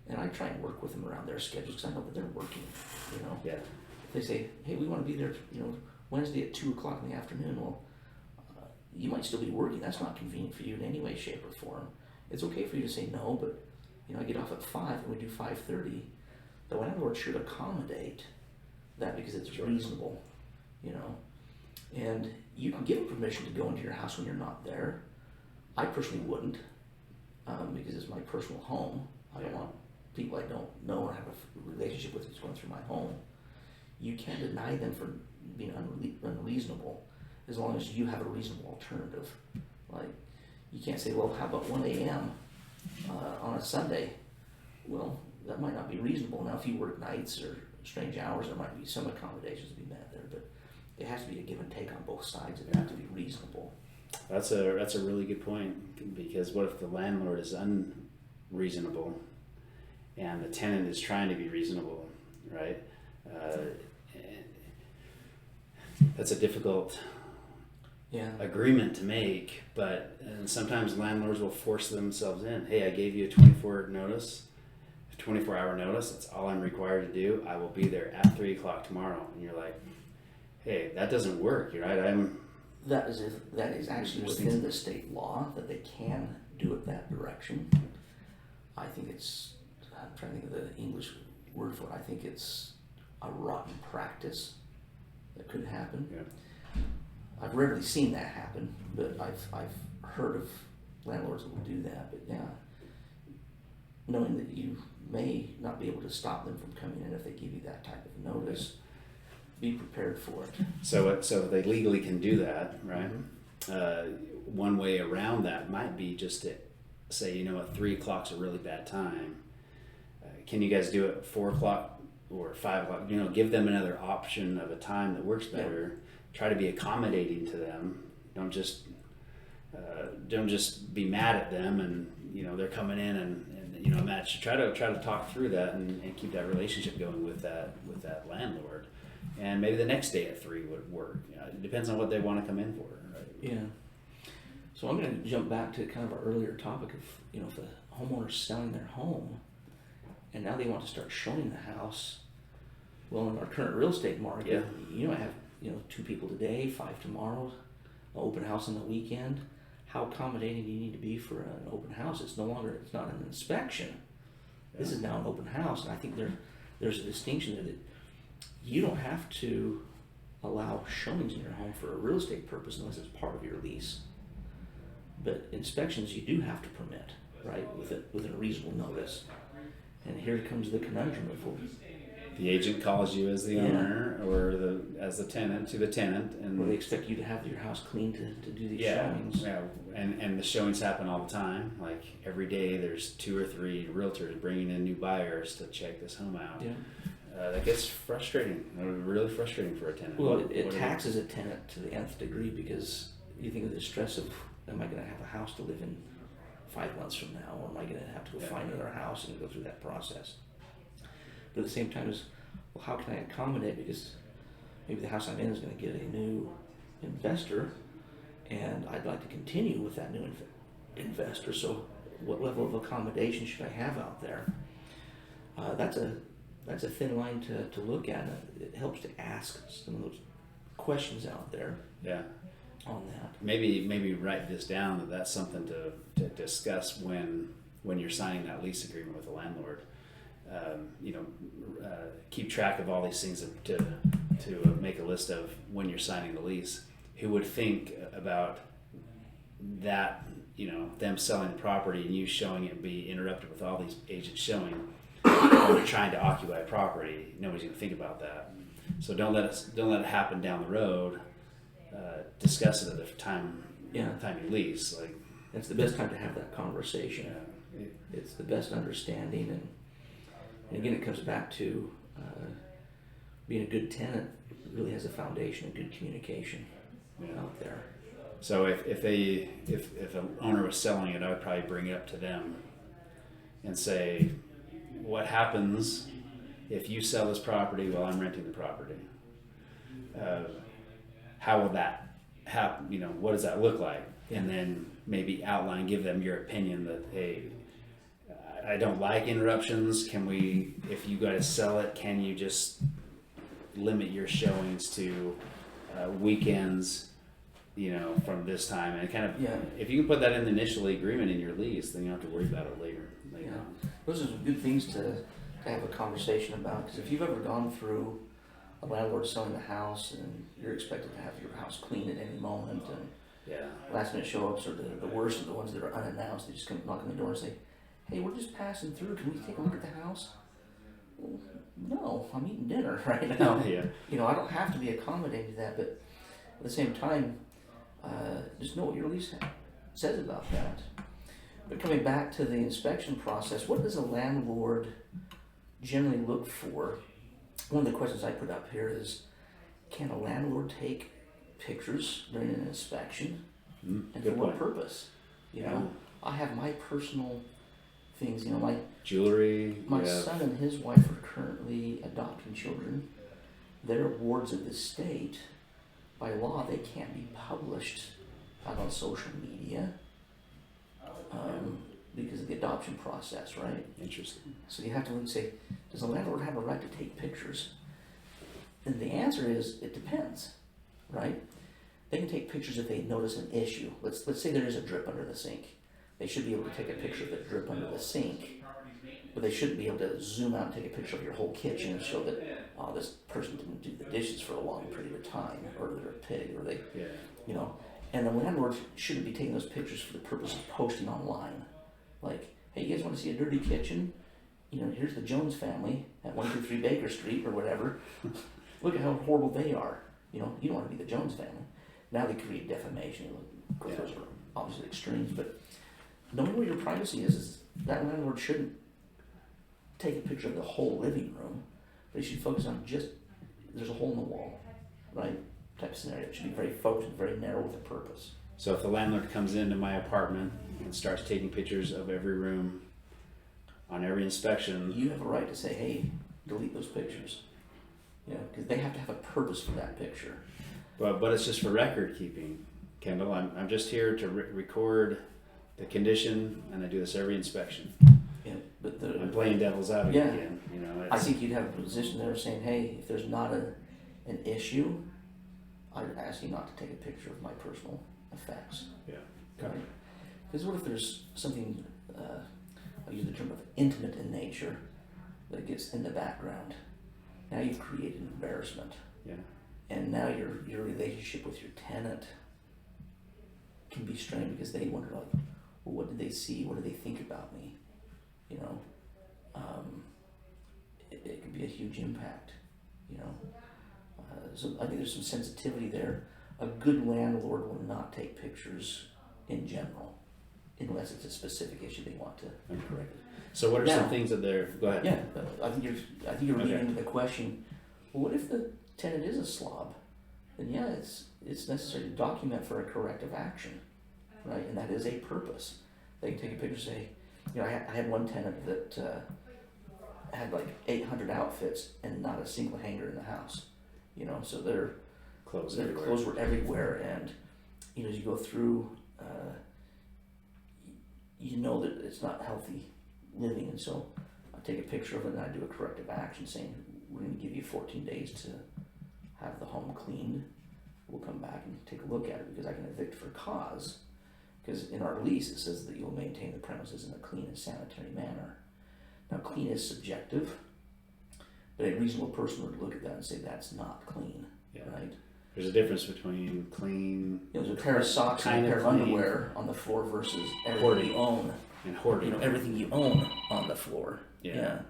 And I try and work with them around their schedules because I know that they're working, If they say, hey, we want to be there, Wednesday at 2 o'clock in the afternoon, well, you might still be working. That's not convenient for you in any way, shape, or form. It's okay for you to say no, but, I get off at 5 and we do 5:30. The landlord should accommodate that because it's reasonable, And you can give them permission to go into your house when you're not there. I personally wouldn't, because it's my personal home. I don't want people I don't know or have a relationship with who's going through my home. You can't deny them for being unreasonable as long as you have a reasonable alternative. Like, you can't say, well, how about 1 a.m. On a Sunday? Well, that might not be reasonable. Now, if you work nights or strange hours, there might be some accommodations to be met there, but it has to be a give and take on both sides. It has to be reasonable. That's a really good point, because what if the landlord is unreasonable and the tenant is trying to be reasonable, right? That's a difficult agreement to make, but sometimes landlords will force themselves in. Hey, I gave you a 24-hour notice. That's all I'm required to do. I will be there at 3 o'clock tomorrow. And you're like, hey, that doesn't work, right? That is actually within the state law that they can do it that direction. I think I'm trying to think of the English word for it. I think it's a rotten practice that could happen. I've rarely seen that happen, but I've heard of landlords that will do that. But knowing that you may not be able to stop them from coming in if they give you that type of notice, be prepared for it. So they legally can do that, right? Mm-hmm. One way around that might be just to say, 3 o'clock's a really bad time. Can you guys do it at 4 o'clock or 5 o'clock? Give them another option of a time that works better. Try to be accommodating to them. Don't just be mad at them and they're coming in and match. Try to talk through that and keep that relationship going with that landlord. And maybe the next day at 3 would work. It depends on what they want to come in for, right? Yeah. So I'm going to jump back to kind of our earlier topic of, if the homeowner's selling their home and now they want to start showing the house. Well, in our current real estate market, you might have, 2 people today, 5 tomorrow, an open house on the weekend. How accommodating do you need to be for an open house? It's not an inspection. This is now an open house. And I think there's a distinction there that you don't have to allow showings in your home for a real estate purpose unless it's part of your lease. But inspections you do have to permit, right, within a reasonable notice. And here comes the conundrum of, the agent calls you as the owner or as the tenant to the tenant, and well, they expect you to have your house clean to do these showings. Yeah, and the showings happen all the time. Like every day, there's 2 or 3 realtors bringing in new buyers to check this home out. Yeah. That gets frustrating, really frustrating for a tenant. Well, it taxes a tenant to the nth degree, because you think of the stress of, am I going to have a house to live in 5 months from now, or am I going to have to go find another house and go through that process? But at the same time, well, how can I accommodate? Because maybe the house I'm in is going to get a new investor, and I'd like to continue with that new investor. So, what level of accommodation should I have out there? That's a thin line to look at. It helps to ask some of those questions out there. Yeah. On that. Maybe write this down. That's something to discuss when you're signing that lease agreement with the landlord. Keep track of all these things to make a list of when you're signing the lease. Who would think about that? Them selling the property and you showing it and be interrupted with all these agents showing when you're trying to occupy a property. Nobody's going to think about that. So don't let it happen down the road. Discuss it at the time you lease. Like, it's the best time to have that conversation. Yeah. It's the best understanding, and again, it comes back to being a good tenant really has a foundation of good communication out there. So if an owner was selling it, I would probably bring it up to them and say, what happens if you sell this property while I'm renting the property? How will that happen? What does that look like? And then maybe give them your opinion that, hey, I don't like interruptions. If you guys sell it, can you just limit your showings to weekends, from this time? And kind of, if you can put that in the initial agreement in your lease, then you don't have to worry about it later. Those are some good things to have a conversation about, because if you've ever gone through a landlord selling the house and you're expected to have your house clean at any moment, and last minute show-ups are the worst of the ones that are unannounced. They just come knock on the door and say, hey, we're just passing through, can we take a look at the house? Well, no, I'm eating dinner right now. I don't have to be accommodating to that, but at the same time, just know what your lease says about that. But coming back to the inspection process, what does a landlord generally look for? One of the questions I put up here is, can a landlord take pictures during an inspection? And for what purpose? I have my personal things, my jewelry. My son and his wife are currently adopting children. They're wards of the state. By law, they can't be published out on social media because of the adoption process, right? Interesting. So you have to look and say, does a landlord have a right to take pictures? And the answer is, it depends, right? They can take pictures if they notice an issue. Let's say there is a drip under the sink. They should be able to take a picture of the drip under the sink, but they shouldn't be able to zoom out and take a picture of your whole kitchen and show that, this person didn't do the dishes for a long period of time, or they're a pig, or they, and the landlord shouldn't be taking those pictures for the purpose of posting online. Like, hey, you guys want to see a dirty kitchen? Here's the Jones family at 123 Baker Street or whatever. Look at how horrible they are. You don't want to be the Jones family. Now they create defamation. Of course, those are obviously extremes, but knowing where your privacy is that landlord shouldn't take a picture of the whole living room, but he should focus on just, there's a hole in the wall, right? Type of scenario. It should be very focused, very narrow with a purpose. So if the landlord comes into my apartment and starts taking pictures of every room on every inspection, you have a right to say, hey, delete those pictures. Because they have to have a purpose for that picture. But it's just for record keeping, Kendall. I'm just here to record the condition, and I do this every inspection. Yeah, but I'm playing devil's advocate again. I think you'd have a position there saying, hey, if there's not an issue, I would ask you not to take a picture of my personal effects. Yeah. Right? Because what if there's something, I'll use the term of intimate in nature, that gets in the background? Now you've created embarrassment. Yeah. and now your relationship with your tenant can be strained because they wonder like, well, what did they see? What did they think about me? You know, it can be a huge impact. You know, so I think there's some sensitivity there. A good landlord will not take pictures in general, unless it's a specific issue they want to correct. So what are some things that they're? Go ahead. Yeah, I think you're leading into the question. Well, what if the tenant is a slob? Then yeah, it's necessary to document for a corrective action, right? And that is a purpose. They can take a picture and say, you know, I had one tenant that had like 800 outfits and not a single hanger in the house. You know, so their clothes were everywhere, and you know, as you go through, you know that it's not healthy living, and so I take a picture of it and I do a corrective action saying, we're going to give you 14 days to have the home cleaned. We'll come back and take a look at it because I can evict for cause, because in our lease it says that you'll maintain the premises in a clean and sanitary manner. Now, clean is subjective, but a reasonable person would look at that and say that's not clean, right? There's a difference between clean. You know, there's a pair of socks and a pair of underwear on the floor versus everything you own. And hoarding. You know, everything you own on the floor. Yeah,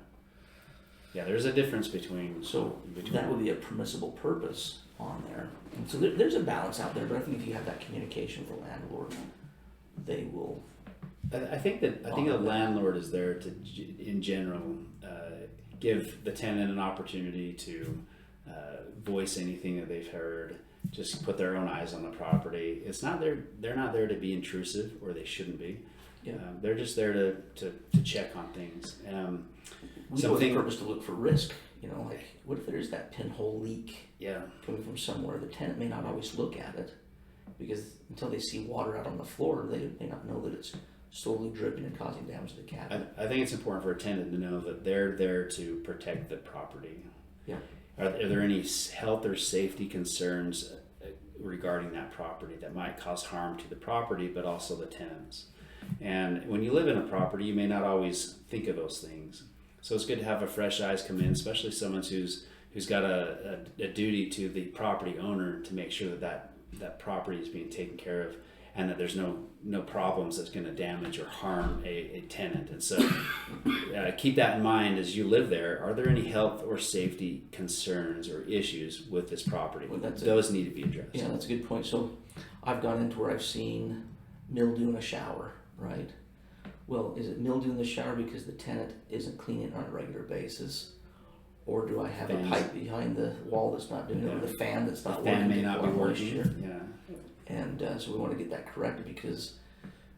there's a difference between. That would be a permissible purpose on there. And so there's a balance out there, but I think if you have that communication with the landlord, they will. I think the landlord is there to, in general, give the tenant an opportunity to voice anything that they've heard. Just put their own eyes on the property. It's not there. They're not there to be intrusive, or they shouldn't be. Yeah. They're just there to check on things. We have the purpose to look for risk. You know, like what if there's that pinhole leak? Coming from somewhere. The tenant may not always look at it because until they see water out on the floor, they may not know that it's slowly dripping and causing damage to the cabinet. I think it's important for a tenant to know that they're there to protect the property. Yeah. Are there any health or safety concerns regarding that property that might cause harm to the property, but also the tenants? And when you live in a property, you may not always think of those things. So it's good to have a fresh eyes come in, especially someone who's got a duty to the property owner to make sure that property is being taken care of, and that there's no problems that's going to damage or harm a tenant. And so keep that in mind as you live there. Are there any health or safety concerns or issues with this property? Well, those need to be addressed. Yeah, that's a good point. So I've gone into where I've seen mildew in a shower, right? Well, is it mildew in the shower because the tenant isn't cleaning it on a regular basis? Or do I have a pipe behind the wall that's not doing it, or the fan that's not working? The fan may not be working. And so we want to get that corrected, because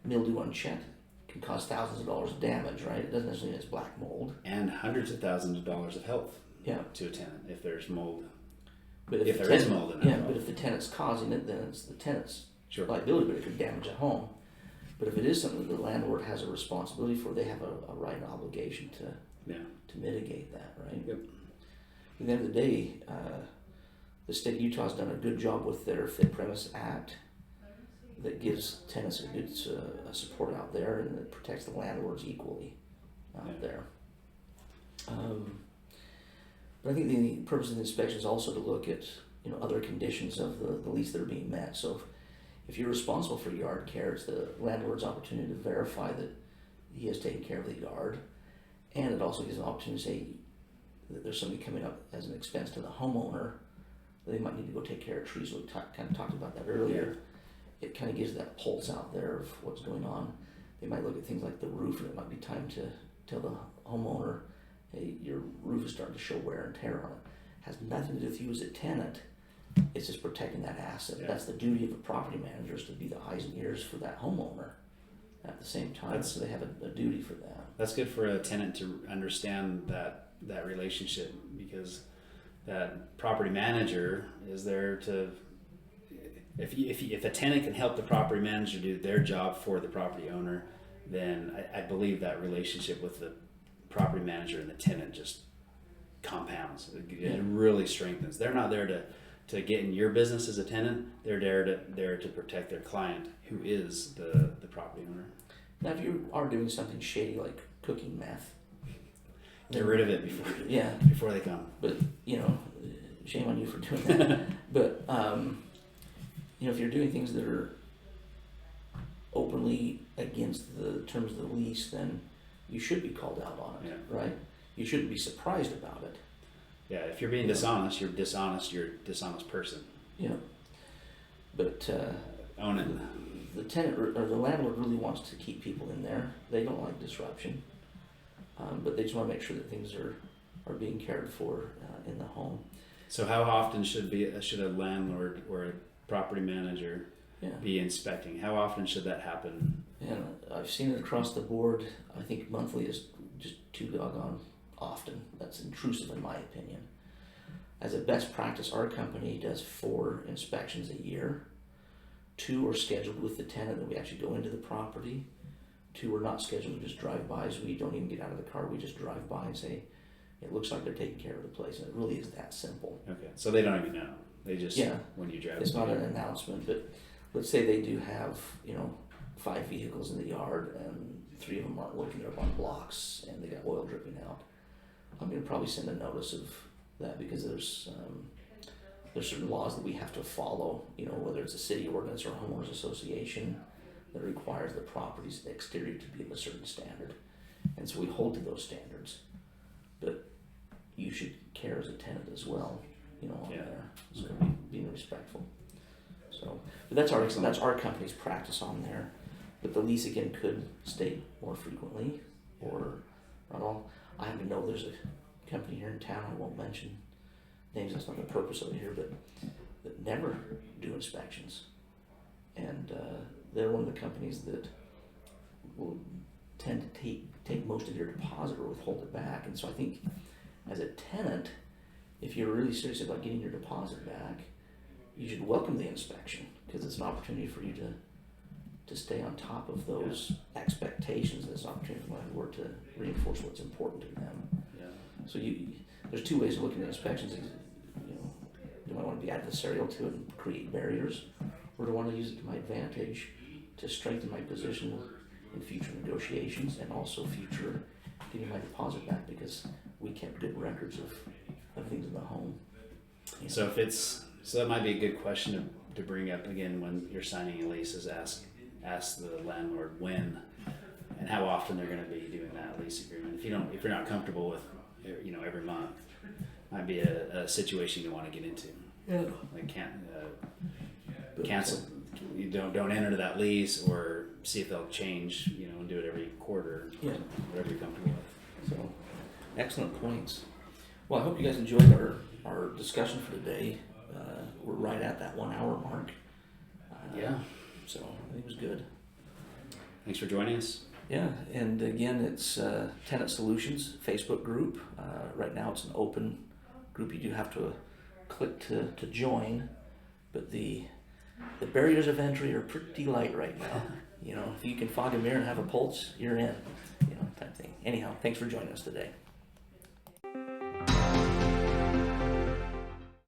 mildew unchecked can cause thousands of dollars of damage, right? It doesn't necessarily mean it's black mold. And hundreds of thousands of dollars of health to a tenant if there's mold. But if there is mold in it. But if the tenant's causing it, then it's the tenant's liability, but it could damage a home. But if it is something that the landlord has a responsibility for, they have a right and obligation to mitigate that, right? Yep. At the end of the day, the state of Utah has done a good job with their Fit Premise Act that gives tenants a good support out there, and that protects the landlords equally out there. But I think the purpose of the inspection is also to look at other conditions of the lease that are being met. So if you're responsible for yard care, it's the landlord's opportunity to verify that he has taken care of the yard, and it also gives an opportunity to say that there's somebody coming up as an expense to the homeowner. They might need to go take care of trees. We kind of talked about that earlier. It kind of gives that pulse out there of what's going on. They might look at things like the roof, and it might be time to tell the homeowner, hey, your roof is starting to show wear and tear on it. It has nothing to do with you as a tenant. It's just protecting that asset. That's the duty of a property manager, is to be the eyes and ears for that homeowner at the same time. So they have a duty for that. That's good for a tenant to understand that relationship, because that property manager is there to, if a tenant can help the property manager do their job for the property owner, then I believe that relationship with the property manager and the tenant just compounds. It really strengthens. They're not there to get in your business as a tenant. They're there to protect their client, who is the property owner. Now, if you are doing something shady like cooking meth, get rid of it before they come. But shame on you for doing that. But, if you're doing things that are openly against the terms of the lease, then you should be called out on it, right? You shouldn't be surprised about it. Yeah, if you're being dishonest, you're a dishonest person. Yeah. But Own it. the tenant or the landlord really wants to keep people in there. They don't like disruption, but they just want to make sure that things are being cared for in the home. So how often should a landlord or a property manager be inspecting? How often should that happen? And I've seen it across the board. I think monthly is just too doggone often. That's intrusive in my opinion. As a best practice, our company does 4 inspections a year. 2 are scheduled with the tenant that we actually go into the property. 2 are not scheduled, just drive-bys. We don't even get out of the car. We just drive by and say, it looks like they're taking care of the place. And it really is that simple. Okay, so they don't even know. They just, when you drive. It's not an announcement, but let's say they do have, 5 vehicles in the yard and 3 of them aren't working. They're up on blocks and they got oil dripping out. I'm going to probably send a notice of that because there's certain laws that we have to follow, whether it's a city ordinance or a homeowners association that requires the property's exterior to be of a certain standard. And so we hold to those standards. But you should care as a tenant as well, on there. So being respectful. So, but that's our company's practice on there. But the lease again could state more frequently or not all. I happen to know there's a company here in town, I won't mention names, that's not the purpose of it here, but that never do inspections. And they're one of the companies that will tend to take most of your deposit or withhold it back. And so I think as a tenant, if you're really serious about getting your deposit back, you should welcome the inspection because it's an opportunity for you to stay on top of those expectations. It's an opportunity for my work to reinforce what's important to them. Yeah. So there's 2 ways of looking at inspections. Do I want to be adversarial to it and create barriers, or do I want to use it to my advantage to strengthen my position in future negotiations and also future getting my deposit back because we kept good records of things in the home. So that might be a good question to bring up again when you're signing a lease is ask the landlord when and how often they're going to be doing that lease agreement. If you're not comfortable with every month, might be a situation you want to get into. Yeah. Like cancel. You don't enter that lease or see if they'll change. And do it every quarter. Yeah. Whatever you're comfortable with. So, excellent points. Well, I hope you guys enjoyed our discussion for today. We're right at that 1 hour mark. So I think it was good. Thanks for joining us. Yeah, and again, it's Tenant Solutions Facebook group. Right now it's an open group. You do have to click to join, but the barriers of entry are pretty light right now. If you can fog a mirror and have a pulse, you're in, type thing. Anyhow, thanks for joining us today.